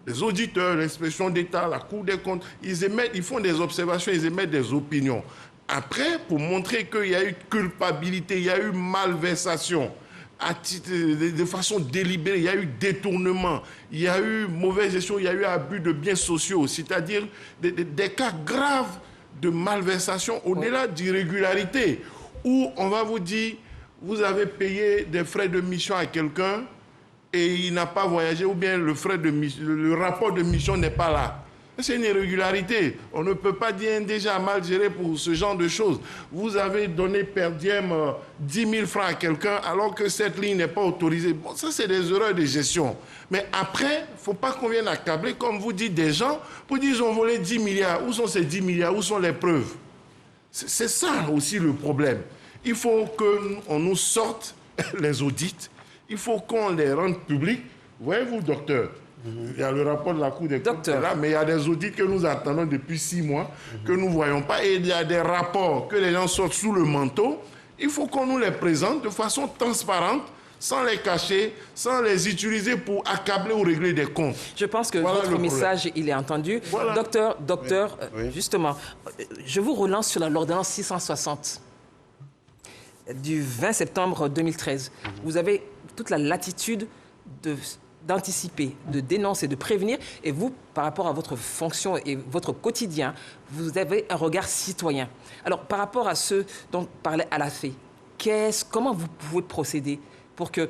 Les auditeurs, l'inspection d'État, la Cour des comptes, ils font des observations, ils émettent des opinions. Après, pour montrer qu'il y a eu culpabilité, il y a eu malversation, de façon délibérée, il y a eu détournement, il y a eu mauvaise gestion, il y a eu abus de biens sociaux, c'est-à-dire des cas graves de malversation au-delà d'irrégularité, où on va vous dire, vous avez payé des frais de mission à quelqu'un et il n'a pas voyagé, ou bien le rapport de mission n'est pas là. C'est une irrégularité. On ne peut pas dire déjà mal géré pour ce genre de choses. Vous avez donné per diem 10 000 francs à quelqu'un alors que cette ligne n'est pas autorisée. Bon, ça, c'est des erreurs de gestion. Mais après, il ne faut pas qu'on vienne accabler, comme vous dites, des gens pour dire qu'ils ont volé 10 milliards. Où sont ces 10 milliards? Où sont les preuves? C'est ça aussi le problème. Il faut qu'on nous sorte les audits. Il faut qu'on les rende publics. Voyez-vous, docteur, il y a le rapport de la Cour des comptes là, mais il y a des audits que nous attendons depuis 6 mois, que nous ne voyons pas. Et il y a des rapports que les gens sortent sous le manteau. Il faut qu'on nous les présente de façon transparente, sans les cacher, sans les utiliser pour accabler ou régler des comptes. Je pense que votre message, il est entendu. Voilà. Docteur, justement, je vous relance sur l'ordonnance 660 du 20 septembre 2013. Vous avez toute la latitude d'anticiper, de dénoncer, de prévenir. Et vous, par rapport à votre fonction et votre quotidien, vous avez un regard citoyen. Alors, par rapport à ceux dont parlait Alafé, enquêtes? Comment vous pouvez procéder pour que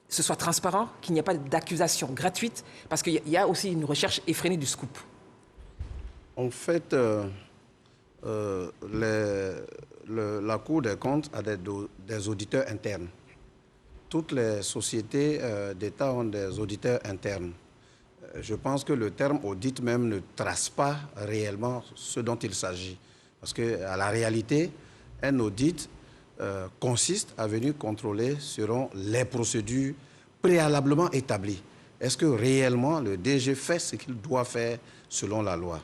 ce soit transparent, qu'il n'y ait pas d'accusation gratuite? Parce qu'il y a aussi une recherche effrénée du scoop. En fait, la Cour des comptes a des auditeurs internes. Toutes les sociétés d'État ont des auditeurs internes. Je pense que le terme audit même ne trace pas réellement ce dont il s'agit. Parce qu'à la réalité, un audit consiste à venir contrôler selon les procédures préalablement établies. Est-ce que réellement le DG fait ce qu'il doit faire selon la loi?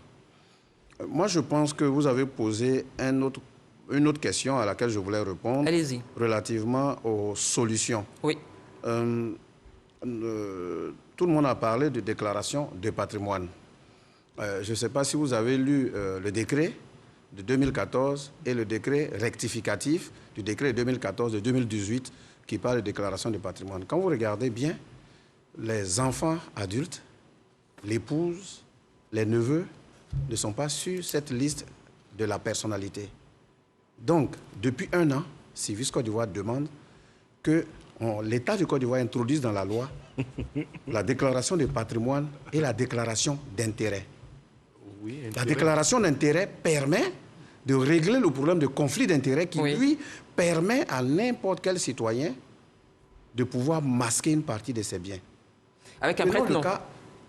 Moi, je pense que vous avez posé une autre question à laquelle je voulais répondre. Allez-y. Relativement aux solutions. Oui. Tout le monde a parlé de déclaration de patrimoine. Je ne sais pas si vous avez lu le décret de 2014 et le décret rectificatif du décret de 2014 de 2018 qui parle de déclaration de patrimoine. Quand vous regardez bien, les enfants adultes, l'épouse, les neveux ne sont pas sur cette liste de la personnalité. Donc, depuis 1 an, Civis Côte d'Ivoire demande que l'État du Côte d'Ivoire introduise dans la loi la déclaration de patrimoine et la déclaration d'intérêt. Oui, la déclaration d'intérêt permet de régler le problème de conflit d'intérêt qui, lui, permet à n'importe quel citoyen de pouvoir masquer une partie de ses biens. Avec un prête-nom.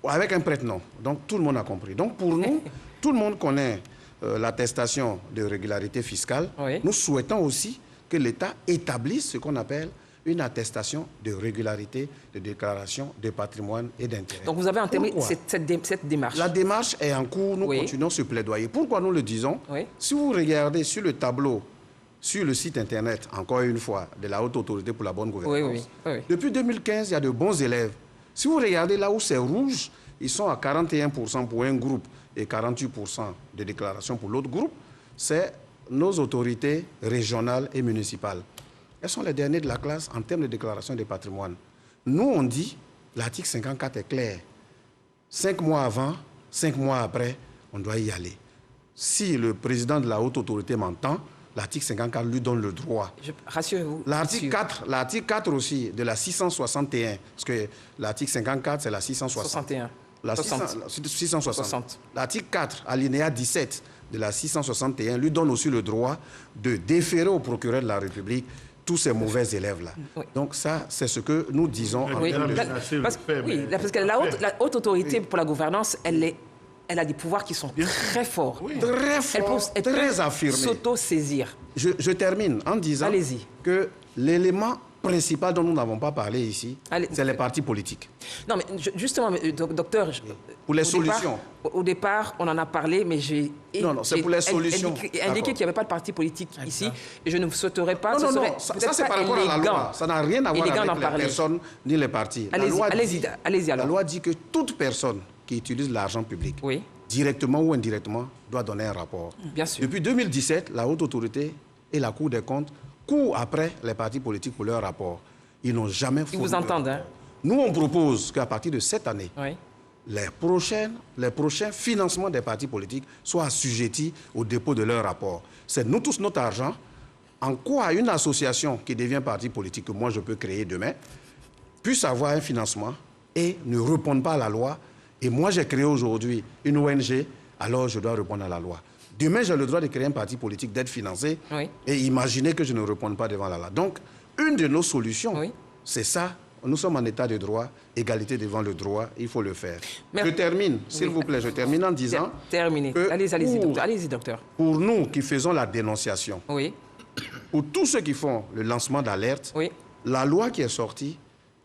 Avec un prête-nom. Donc, tout le monde a compris. Donc, pour nous, tout le monde connaît l'attestation de régularité fiscale. Oui. Nous souhaitons aussi que l'État établisse ce qu'on appelle une attestation de régularité de déclaration de patrimoine et d'intérêt. Donc, vous avez entamé cette démarche. La démarche est en cours. Nous continuons ce plaidoyer. Pourquoi nous le disons? Si vous regardez sur le tableau, sur le site Internet, encore une fois, de la Haute Autorité pour la bonne gouvernance, depuis 2015, il y a de bons élèves. Si vous regardez là où c'est rouge, ils sont à 41% pour un groupe et 48% de déclaration pour l'autre groupe. C'est nos autorités régionales et municipales. Elles sont les derniers de la classe en termes de déclaration de patrimoine. Nous, on dit, l'article 54 est clair. 5 mois avant, 5 mois après, on doit y aller. Si le président de la haute autorité m'entend, l'article 54 lui donne le droit. Rassurez-vous. L'article 4 aussi, de la 661, parce que l'article 54, c'est la 661. La 660. L'article 4, alinéa 17 de la 661, lui donne aussi le droit de déférer au procureur de la République tous ces mauvais élèves-là. Oui. Donc ça, c'est ce que nous disons. Parce que la haute autorité pour la gouvernance, elle a des pouvoirs qui sont très forts. Oui. Très forts, très affirmés. S'auto-saisir. Je termine en disant que l'élément principal dont nous n'avons pas parlé ici, c'est les partis politiques. Non, mais justement, docteur... Pour les solutions. Au départ, on en a parlé, mais j'ai... Non, c'est pour les solutions. Indiqué qu'il n'y avait pas de parti politique ici, et je ne souhaiterais pas... Non, ça c'est par rapport à la loi. Ça n'a rien à voir avec les personnes ni les partis. Allez-y alors. La loi dit que toute personne qui utilise l'argent public, directement ou indirectement, doit donner un rapport. Bien sûr. Depuis 2017, la Haute Autorité et la Cour des comptes courent après les partis politiques pour leur rapport. Ils n'ont jamais fourni. Ils vous entendent, hein? Nous, on propose qu'à partir de cette année, les prochains financements des partis politiques soient assujettis au dépôt de leur rapport. C'est nous tous notre argent. En quoi une association qui devient parti politique, que moi je peux créer demain, puisse avoir un financement et ne répondre pas à la loi. Et moi j'ai créé aujourd'hui une ONG, alors je dois répondre à la loi. Demain, j'ai le droit de créer un parti politique, d'être financé et imaginer que je ne réponde pas devant la loi. Donc, une de nos solutions, c'est ça. Nous sommes en état de droit, égalité devant le droit, il faut le faire. Je termine, s'il vous plaît, je termine en disant... Terminé. Allez-y, docteur. Pour nous qui faisons la dénonciation, pour tous ceux qui font le lancement d'alerte, la loi qui est sortie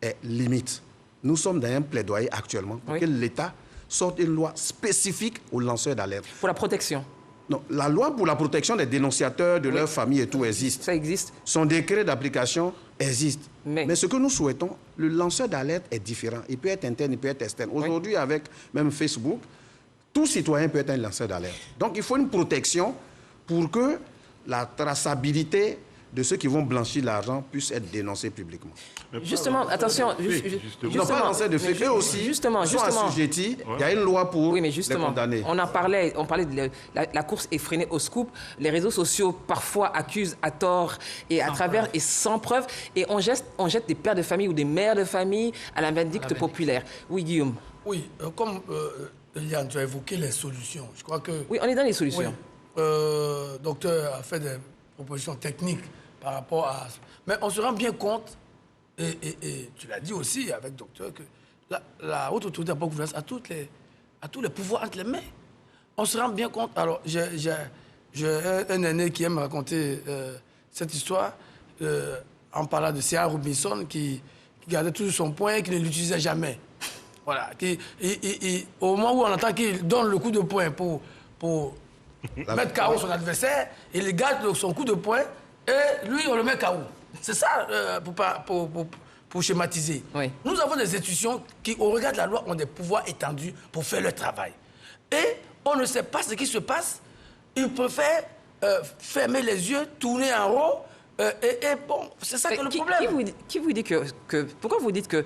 est limite. Nous sommes dans un plaidoyer actuellement pour que l'État sorte une loi spécifique aux lanceurs d'alerte. Pour la protection. Non, la loi pour la protection des dénonciateurs, de leur famille et tout existe. Ça existe. Son décret d'application existe. Mais ce que nous souhaitons, le lanceur d'alerte est différent. Il peut être interne, il peut être externe. Aujourd'hui, avec même Facebook, tout citoyen peut être un lanceur d'alerte. Donc, il faut une protection pour que la traçabilité de ceux qui vont blanchir l'argent puissent être dénoncés publiquement. Justement, attention. Ils n'ont pas lancé de faits. Eux aussi sont assujettis. Il y a une loi pour les condamner. On parlait de la course effrénée au scoop. Les réseaux sociaux parfois accusent à tort et à travers et sans preuve. Et on jette des pères de famille ou des mères de famille à la vindicte populaire. Oui, Guillaume. Oui, comme Yann, tu as évoqué les solutions. Je crois que... Oui, on est dans les solutions. Oui. Docteur a fait des propositions techniques par rapport à... Mais on se rend bien compte, et tu l'as dit aussi avec docteur, que la haute autorité de la bonne gouvernance a tous les pouvoirs entre les mains. On se rend bien compte. Alors, j'ai un aîné qui aime raconter cette histoire en parlant de C.A. Robinson qui gardait toujours son poing et qui ne l'utilisait jamais. Voilà. Au moment où on entend qu'il donne le coup de poing pour mettre KO son adversaire, il garde son coup de poing et lui, on le met KO. C'est ça, pour schématiser. Oui. Nous avons des institutions qui, au regard de la loi, ont des pouvoirs étendus pour faire leur travail. Et on ne sait pas ce qui se passe. Ils préfèrent fermer les yeux, tourner en rond. Et bon, c'est ça que le problème. Qui vous dit pourquoi vous dites que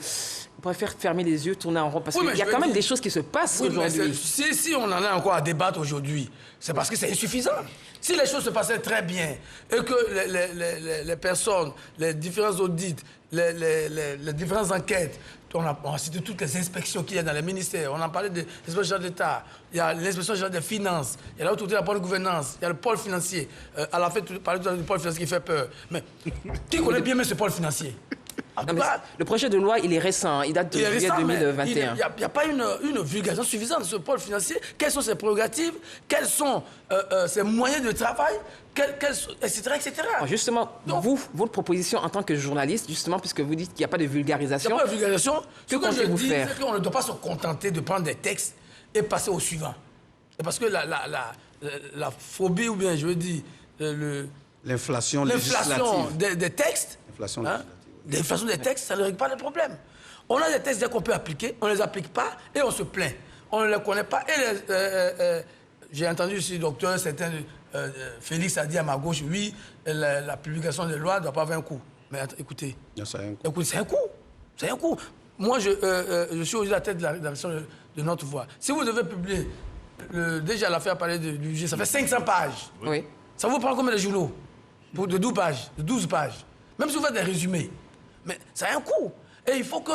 on préfère fermer les yeux, tourner en rond? Parce qu'il y a quand même des choses qui se passent aujourd'hui. Si on en a encore à débattre aujourd'hui, c'est parce que c'est insuffisant. Si les choses se passaient très bien et que les personnes, les différents audits, les différentes enquêtes, on a cité toutes les inspections qu'il y a dans les ministères, on a parlé de l'inspection générale d'État, il y a l'inspection générale des finances, il y a l'autorité de la bonne gouvernance, il y a le pôle financier. À la fin, tu parlais du pôle financier qui fait peur. Mais qui connaît bien ce pôle financier? Le projet de loi, il est récent, il date de juillet 2021. Il n'y a pas une vulgarisation suffisante de ce pôle financier. Quelles sont ses prérogatives? Quels sont ses moyens de travail? Etc. Alors justement, votre proposition en tant que journaliste, justement, puisque vous dites qu'il n'y a pas de vulgarisation... Il n'y a pas de vulgarisation. Que comptez-vous faire? C'est qu'on ne doit pas se contenter de prendre des textes et passer au suivant. Et parce que la phobie, ou bien, je veux dire... L'inflation législative. Des textes... L'inflation des textes, ça ne règle pas le problème. On a des textes qu'on peut appliquer, on ne les applique pas et on se plaint. On ne les connaît pas. Et j'ai entendu ici, docteur, Félix a dit à ma gauche, oui, la publication des lois ne doit pas avoir un coût. Mais écoutez, c'est un coût. C'est un coût. Moi, je suis aujourd'hui à la tête de la rédaction de Notre Voix. Si vous devez publier, déjà l'affaire parler du budget, ça fait 500 pages. Oui. Ça vous prend combien de journaux? De 12 pages, de 12 pages. Même si vous faites des résumés. Mais ça a un coût. Et il faut que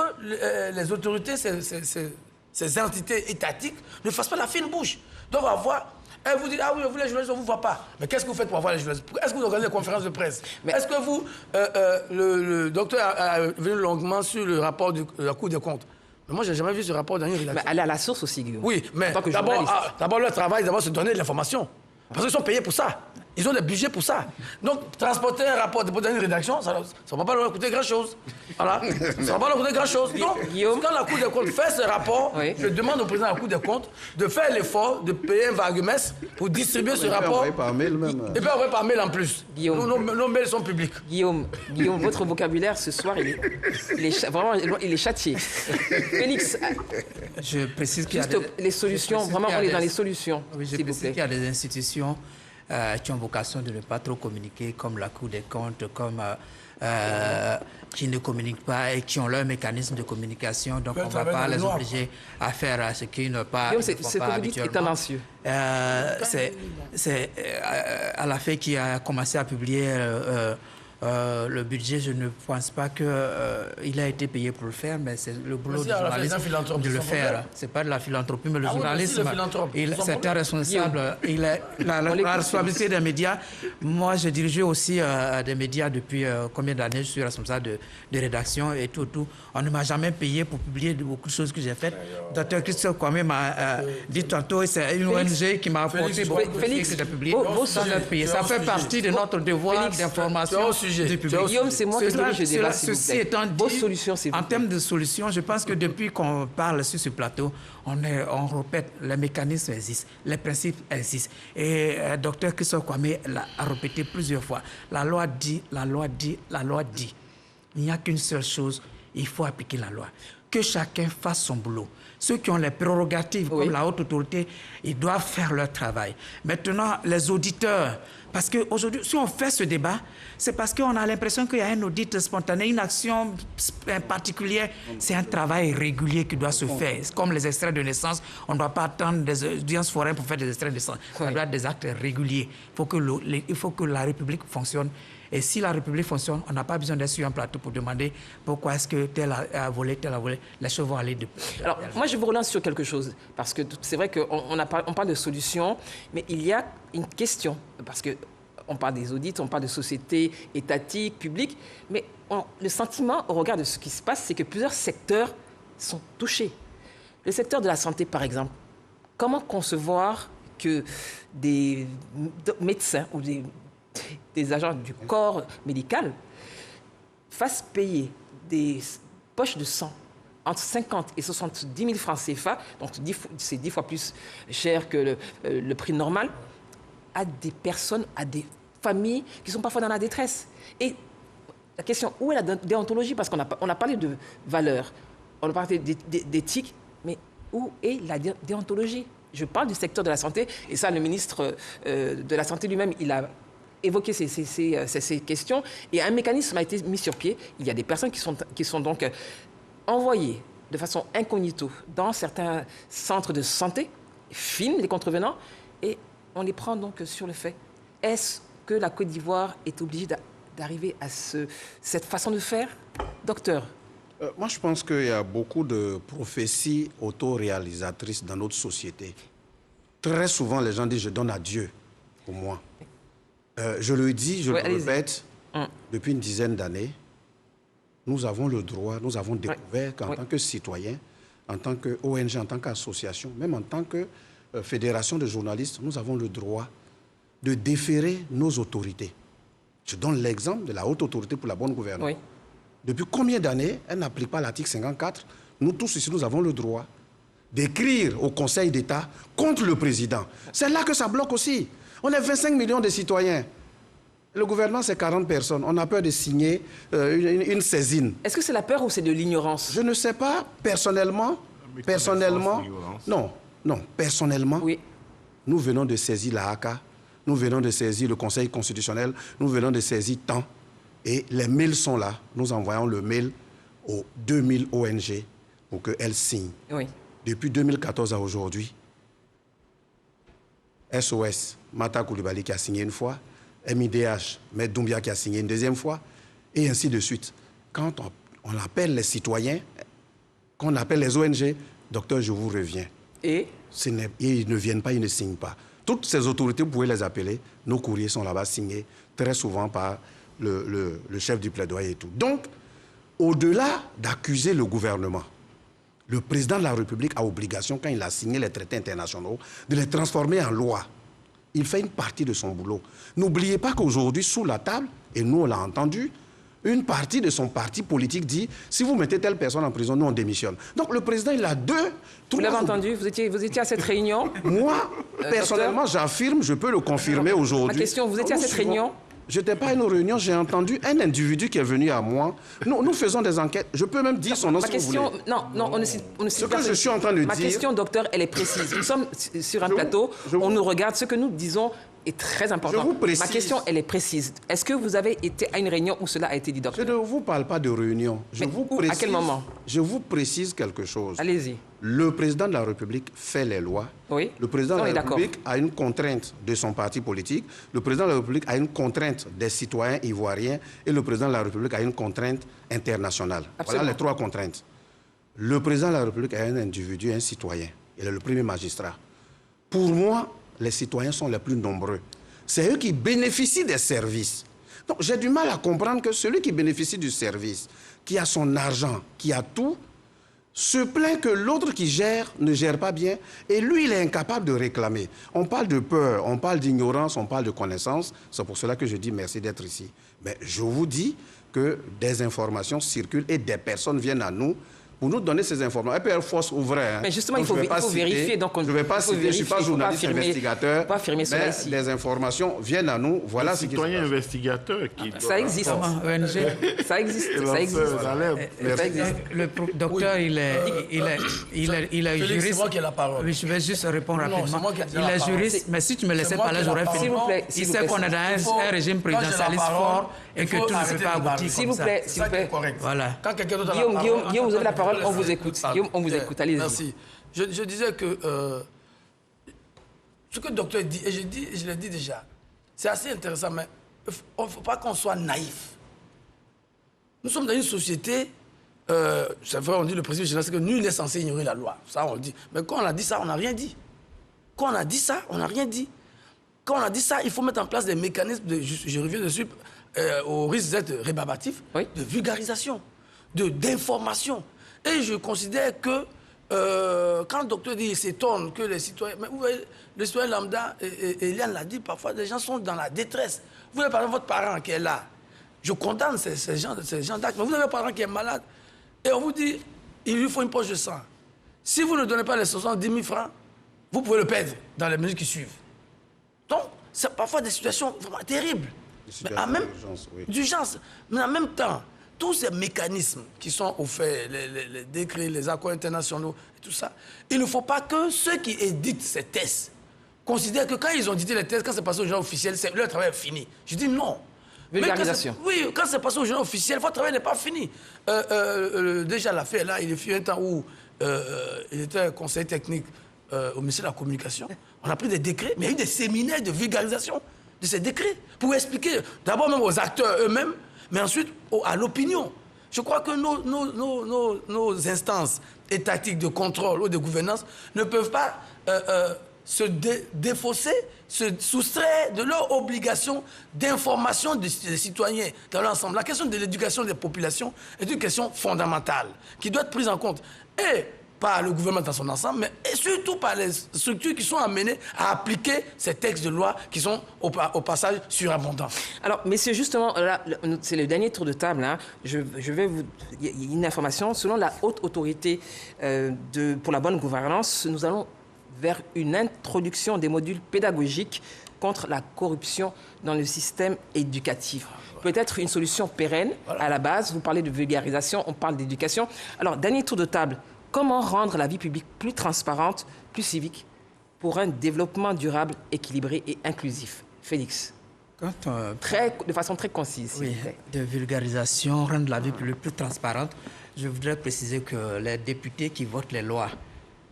les autorités, ces entités étatiques, ne fassent pas la fine bouche. Donc, on va voir. Et vous dites, ah oui, vous les journalistes, on ne vous voit pas. Mais qu'est-ce que vous faites pour avoir les journalistes? Est-ce que vous organisez des conférences de presse? Est-ce que vous... le docteur a venu longuement sur le rapport de la Cour des comptes. Mais moi, je n'ai jamais vu ce rapport dans une rédaction. Mais aller à la source aussi, Guillaume. Oui, mais d'abord, leur travail, c'est de donner de l'information. Parce qu'ils sont payés pour ça. Ils ont des budgets pour ça. Donc, transporter un rapport pour donner une rédaction, ça ne va pas leur coûter grand-chose. Voilà. Ça ne va pas leur coûter grand-chose. Donc, quand la Cour des comptes fait ce rapport, je demande au président de la Cour des comptes de faire l'effort de payer un vargumestre pour distribuer ce rapport. Il peut envoyer par mail même. Il peut envoyer par mail en plus. Guillaume. Nos mails sont publics. Guillaume, votre vocabulaire ce soir, vraiment, il est châtié. Félix, je précise qu'il y a les solutions, vraiment, on est dans les solutions. Oui, je précise qu'il y a des institutions qui ont vocation de ne pas trop communiquer, comme la Cour des comptes, comme qui ne communiquent pas et qui ont leur mécanisme de communication. Donc, on ne va pas les obliger à faire ce qu'ils ne pas, c'est ce que vous dites est tendancieux. C'est à la fin qui a commencé à publier le budget, je ne pense pas qu'il a été payé pour le faire, mais c'est le boulot du journaliste de le faire. Ce n'est pas de la philanthropie, mais le journalisme, c'est un responsable. La responsabilité des médias. Moi, j'ai dirigé aussi des médias depuis combien d'années. Je suis responsable de rédaction et tout. On ne m'a jamais payé pour publier beaucoup de choses que j'ai faites. Dr Christophe Kwame m'a dit tantôt, c'est une ONG qui m'a apporté beaucoup de choses que j'ai publiées. Ça fait partie de notre devoir d'information. Guillaume, c'est moi qui dirige le débat. Ceci étant dit, en termes de solutions, je pense que depuis qu'on parle sur ce plateau, on répète, les mécanismes existent, les principes existent. Et Dr Christophe Kwame l'a répété plusieurs fois. La loi dit, la loi dit, la loi dit. Il n'y a qu'une seule chose, il faut appliquer la loi. Que chacun fasse son boulot. Ceux qui ont les prérogatives, comme la haute autorité, ils doivent faire leur travail. Maintenant, les auditeurs, Parce qu'aujourd'hui, si on fait ce débat, c'est parce qu'on a l'impression qu'il y a un audit spontané, une action particulière. C'est un travail régulier qui doit se faire. Comme les extraits de naissance, on ne doit pas attendre des audiences foraines pour faire des extraits de naissance. Ça doit être des actes réguliers. Il faut que la République fonctionne. Et si la République fonctionne, on n'a pas besoin d'être sur un plateau pour demander pourquoi est-ce que tel a volé, tel a volé. Les choses vont aller de... Alors, moi, je vous relance sur quelque chose. Parce que c'est vrai qu'on parle de solutions, mais il y a une question. Parce qu'on parle des audits, on parle de sociétés étatiques, publiques, mais le sentiment, au regard de ce qui se passe, c'est que plusieurs secteurs sont touchés. Le secteur de la santé, par exemple. Comment concevoir que des médecins ou des agents du corps médical fassent payer des poches de sang entre 50 et 70 000 francs CFA, donc c'est 10 fois plus cher que le prix normal, à des personnes, à des familles qui sont parfois dans la détresse. Et la question, où est la déontologie? Parce qu'on a parlé de valeurs, on a parlé d'éthique, mais où est la déontologie? Je parle du secteur de la santé, et ça, le ministre de la Santé lui-même, il a évoqué ces questions, et un mécanisme a été mis sur pied. Il y a des personnes qui sont donc envoyées de façon incognito dans certains centres de santé, filment les contrevenants, et on les prend donc sur le fait. Est-ce que la Côte d'Ivoire est obligée d'arriver à cette façon de faire? Docteur? Moi, je pense qu'il y a beaucoup de prophéties autoréalisatrices dans notre société. Très souvent, les gens disent « je donne à Dieu pour moi ». Je le dis, je le répète, depuis une dizaine d'années, nous avons le droit, nous avons découvert qu'en tant que citoyens, en tant qu'ONG, en tant qu'association, même en tant que fédération de journalistes, nous avons le droit de déférer nos autorités. Je donne l'exemple de la Haute Autorité pour la bonne gouvernance. Oui. Depuis combien d'années elle n'applique pas l'article 54? Nous tous ici, nous avons le droit d'écrire au Conseil d'État contre le président. C'est là que ça bloque aussi. On est 25 millions de citoyens. Le gouvernement, c'est 40 personnes. On a peur de signer une saisine. Est-ce que c'est la peur ou c'est de l'ignorance? Je ne sais pas. Personnellement, personnellement, oui. Nous venons de saisir la HACA, nous venons de saisir le Conseil constitutionnel, nous venons de saisir tant. Et les mails sont là. Nous envoyons le mail aux 2000 ONG pour qu'elles signent. Oui. Depuis 2014 à aujourd'hui, SOS, Mata Koulibaly qui a signé une fois, MIDH, Maître Doumbia qui a signé une deuxième fois, et ainsi de suite. Quand on appelle les citoyens, quand on appelle les ONG, docteur, je vous reviens. Et ils ne viennent pas, ils ne signent pas. Toutes ces autorités, vous pouvez les appeler. Nos courriers sont là-bas signés, très souvent par le chef du plaidoyer et tout. Donc, au-delà d'accuser le gouvernement, le président de la République a obligation, quand il a signé les traités internationaux, de les transformer en loi. Il fait une partie de son boulot. N'oubliez pas qu'aujourd'hui, sous la table, et nous on l'a entendu, une partie de son parti politique dit « si vous mettez telle personne en prison, nous on démissionne ». Donc le président, il a Vous l'avez entendu? Vous étiez à cette réunion? Moi, personnellement, j'affirme, je peux le confirmer aujourd'hui. Ma question, vous étiez à cette réunion? Je n'étais pas à une réunion, j'ai entendu un individu qui est venu à moi. Nous faisons des enquêtes. Je peux même dire son nom si vous voulez. Non, on ne cite pas. Ce que je suis en train de dire... Ma question, docteur, elle est précise. Nous sommes sur un plateau, on nous regarde. Ce que nous disons est très important. Je vous précise. Ma question, elle est précise. Est-ce que vous avez été à une réunion où cela a été dit, docteur? Je ne vous parle pas de réunion. À quel moment? Je vous précise quelque chose. Allez-y. Le président de la République fait les lois. Oui. Le président de la République a une contrainte de son parti politique. Le président de la République a une contrainte des citoyens ivoiriens. Et le président de la République a une contrainte internationale. Absolument. Voilà les trois contraintes. Le président de la République est un individu, un citoyen. Il est le premier magistrat. Pour moi, les citoyens sont les plus nombreux. C'est eux qui bénéficient des services. Donc j'ai du mal à comprendre que celui qui bénéficie du service, qui a son argent, qui a tout, se plaint que l'autre qui gère ne gère pas bien et lui, il est incapable de réclamer. On parle de peur, on parle d'ignorance, on parle de connaissance. C'est pour cela que je dis merci d'être ici. Mais je vous dis que des informations circulent et des personnes viennent à nous pour nous donner ces informations. EPR Force ouvrait. Mais justement, il faut vérifier. Donc, je ne vais pas citer, je ne suis pas journaliste investigateur. Pas affirmer cela ici. Les informations viennent à nous. Voilà ce qui se passe. Citoyen investigateur qui ça existe. Ça existe. Le docteur, il est juriste. C'est moi qui ai la parole. Oui, je vais juste répondre rapidement. Il est juriste, mais si tu me laissais parler, j'aurais fini. Il sait qu'on est dans un régime présidentialiste fort et que tout ne peut pas aboutir. S'il vous plaît, s'il vous plaît. Voilà. Guillaume, vous avez la parole, on vous écoute. Guillaume, on vous écoute, allez-y. Merci. Je disais que ce que le docteur dit, et je l'ai dit déjà, c'est assez intéressant, mais il ne faut pas qu'on soit naïf. Nous sommes dans une société, c'est vrai, on dit le principe général, c'est que nul n'est censé ignorer la loi. Ça, on le dit. Mais quand on a dit ça, on n'a rien dit. Quand on a dit ça, on n'a rien dit. Quand on a dit ça, il faut mettre en place des mécanismes, je reviens dessus, au risque d'être rébarbatif, de vulgarisation, d'information. Et je considère que quand le docteur dit, il s'étonne que les citoyens... Mais vous voyez, les citoyens lambda, et Eliane l'a dit, parfois, les gens sont dans la détresse. Vous avez par exemple votre parent qui est là. Je condamne ces gens d'actes, mais vous avez un parent qui est malade. Et on vous dit, il lui faut une poche de sang. Si vous ne donnez pas les 70 000 francs, vous pouvez le perdre dans les minutes qui suivent. Donc, c'est parfois des situations vraiment terribles. D'urgence. Mais en même temps, tous ces mécanismes qui sont offerts, les décrets, les accords internationaux, et tout ça, il ne faut pas que ceux qui éditent ces tests considèrent que quand ils ont édité les tests, quand c'est passé au journal officiel, leur travail est fini. Je dis non. Vulgarisation. Oui, quand c'est passé au journal officiel, votre travail n'est pas fini. Déjà, l'affaire là, il fut un temps où il était conseiller technique au ministère de la Communication. On a pris des décrets, mais il y a eu des séminaires de vulgarisation de ces décrets pour expliquer d'abord même aux acteurs eux-mêmes, mais ensuite à l'opinion. Je crois que nos instances étatiques de contrôle ou de gouvernance ne peuvent pas se défausser, se soustraire de leur obligation d'information des citoyens dans l'ensemble. La question de l'éducation des populations est une question fondamentale qui doit être prise en compte. Et par le gouvernement dans son ensemble, mais et surtout par les structures qui sont amenées à appliquer ces textes de loi qui sont au passage surabondants. Alors, messieurs, justement, là, c'est le dernier tour de table. Hein. Je vais vous... Il y a une information. Selon la haute autorité pour la bonne gouvernance, nous allons vers une introduction des modules pédagogiques contre la corruption dans le système éducatif. Peut-être une solution pérenne à la base. Vous parlez de vulgarisation, on parle d'éducation. Alors, dernier tour de table. Comment rendre la vie publique plus transparente, plus civique, pour un développement durable, équilibré et inclusif? Félix, de façon très concise. Oui, de vulgarisation, rendre la vie publique plus transparente. Je voudrais préciser que les députés qui votent les lois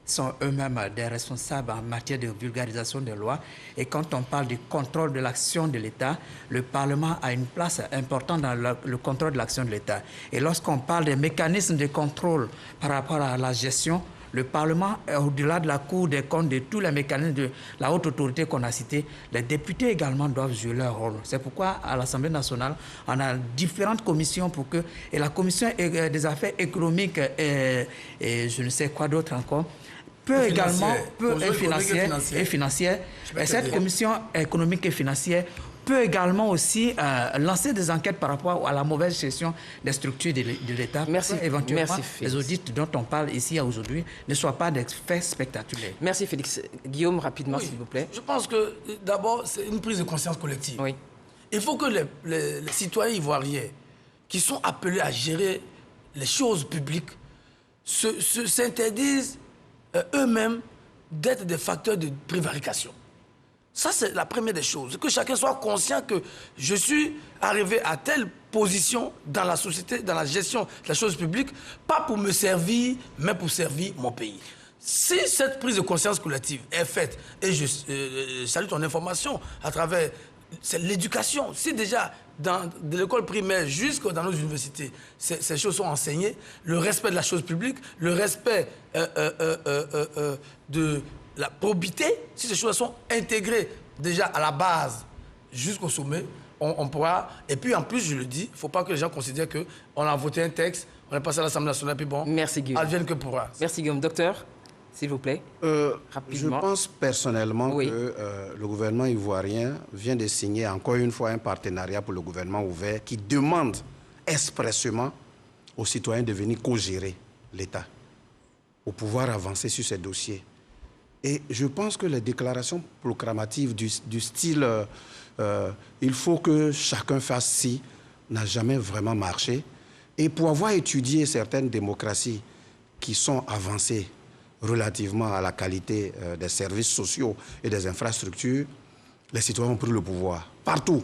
sont eux-mêmes des responsables en matière de vulgarisation des lois. Et quand on parle du contrôle de l'action de l'État, le Parlement a une place importante dans le contrôle de l'action de l'État. Et lorsqu'on parle des mécanismes de contrôle par rapport à la gestion, le Parlement, au-delà de la Cour des comptes, de tous les mécanismes de la haute autorité qu'on a cité, les députés également doivent jouer leur rôle. C'est pourquoi, à l'Assemblée nationale, on a différentes commissions pour que... Et la commission des affaires économiques et je ne sais quoi d'autre encore, peut également, et financière. Et cette commission économique et financière peut également aussi lancer des enquêtes par rapport à la mauvaise gestion des structures de l'État. Merci. Éventuellement, les audits dont on parle ici aujourd'hui ne soient pas des faits spectaculaires. Merci Félix. Guillaume, rapidement, s'il vous plaît. Je pense que d'abord, c'est une prise de conscience collective. Oui. Il faut que les citoyens ivoiriens qui sont appelés à gérer les choses publiques s'interdisent eux-mêmes d'être des facteurs de prévarication. Ça, c'est la première des choses. Que chacun soit conscient que je suis arrivé à telle position dans la société, dans la gestion de la chose publique, pas pour me servir, mais pour servir mon pays. Si cette prise de conscience collective est faite, et je salue ton information à travers l'éducation, si déjà de l'école primaire jusqu'à dans nos universités, ces choses sont enseignées, le respect de la chose publique, le respect de la probité, si ces choses sont intégrées déjà à la base jusqu'au sommet, on pourra... Et puis en plus, je le dis, il ne faut pas que les gens considèrent qu'on a voté un texte, on est passé à l'Assemblée nationale, puis bon, merci Guillaume. Advienne que pourra. Merci Guillaume. Docteur, s'il vous plaît, rapidement. Je pense personnellement que le gouvernement ivoirien vient de signer encore une fois un partenariat pour le gouvernement ouvert qui demande expressément aux citoyens de venir co-gérer l'État pour pouvoir avancer sur ces dossiers. Et je pense que les déclarations proclamatives du style il faut que chacun fasse ci n'a jamais vraiment marché. Et pour avoir étudié certaines démocraties qui sont avancées relativement à la qualité des services sociaux et des infrastructures, les citoyens ont pris le pouvoir. Partout,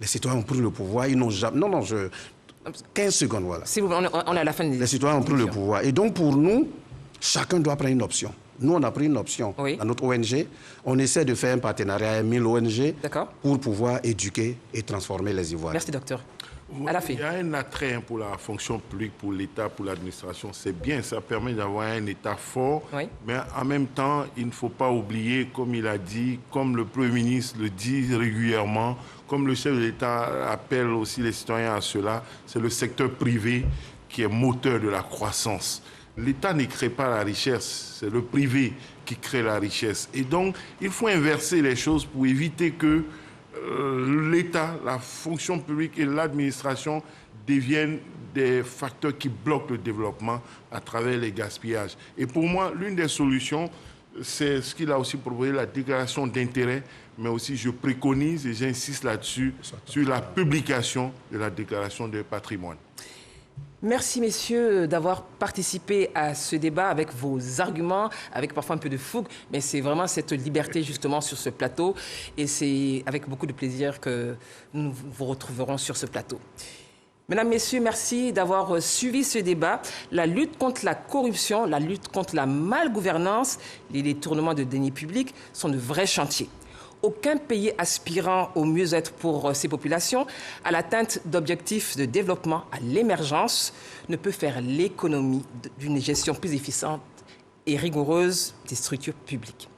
les citoyens ont pris le pouvoir. Ils n'ont jamais... 15 secondes, voilà. Si on est à la fin des... Les citoyens ont pris le pouvoir. Et donc, pour nous, chacun doit prendre une option. Nous, on a pris une option dans notre ONG. On essaie de faire un partenariat avec 1000 ONG pour pouvoir éduquer et transformer les Ivoiriens. Merci, docteur. Il y a un attrait pour la fonction publique, pour l'État, pour l'administration. C'est bien, ça permet d'avoir un État fort. Mais en même temps, il ne faut pas oublier, comme il a dit, comme le Premier ministre le dit régulièrement, comme le chef de l'État appelle aussi les citoyens à cela, c'est le secteur privé qui est moteur de la croissance. L'État ne crée pas la richesse, c'est le privé qui crée la richesse. Et donc, il faut inverser les choses pour éviter que l'État, la fonction publique et l'administration deviennent des facteurs qui bloquent le développement à travers les gaspillages. Et pour moi, l'une des solutions, c'est ce qu'il a aussi proposé, la déclaration d'intérêt, mais aussi je préconise, et j'insiste là-dessus, sur la publication de la déclaration de patrimoine. Merci, messieurs, d'avoir participé à ce débat avec vos arguments, avec parfois un peu de fougue, mais c'est vraiment cette liberté, justement, sur ce plateau. Et c'est avec beaucoup de plaisir que nous vous retrouverons sur ce plateau. Mesdames, Messieurs, merci d'avoir suivi ce débat. La lutte contre la corruption, la lutte contre la malgouvernance, les détournements de deniers publics sont de vrais chantiers. Aucun pays aspirant au mieux-être pour ses populations, à l'atteinte d'objectifs de développement, à l'émergence, ne peut faire l'économie d'une gestion plus efficiente et rigoureuse des structures publiques.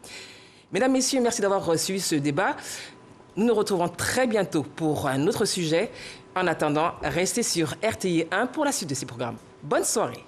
Mesdames, Messieurs, merci d'avoir suivi ce débat. Nous nous retrouvons très bientôt pour un autre sujet. En attendant, restez sur RTI 1 pour la suite de ces programmes. Bonne soirée.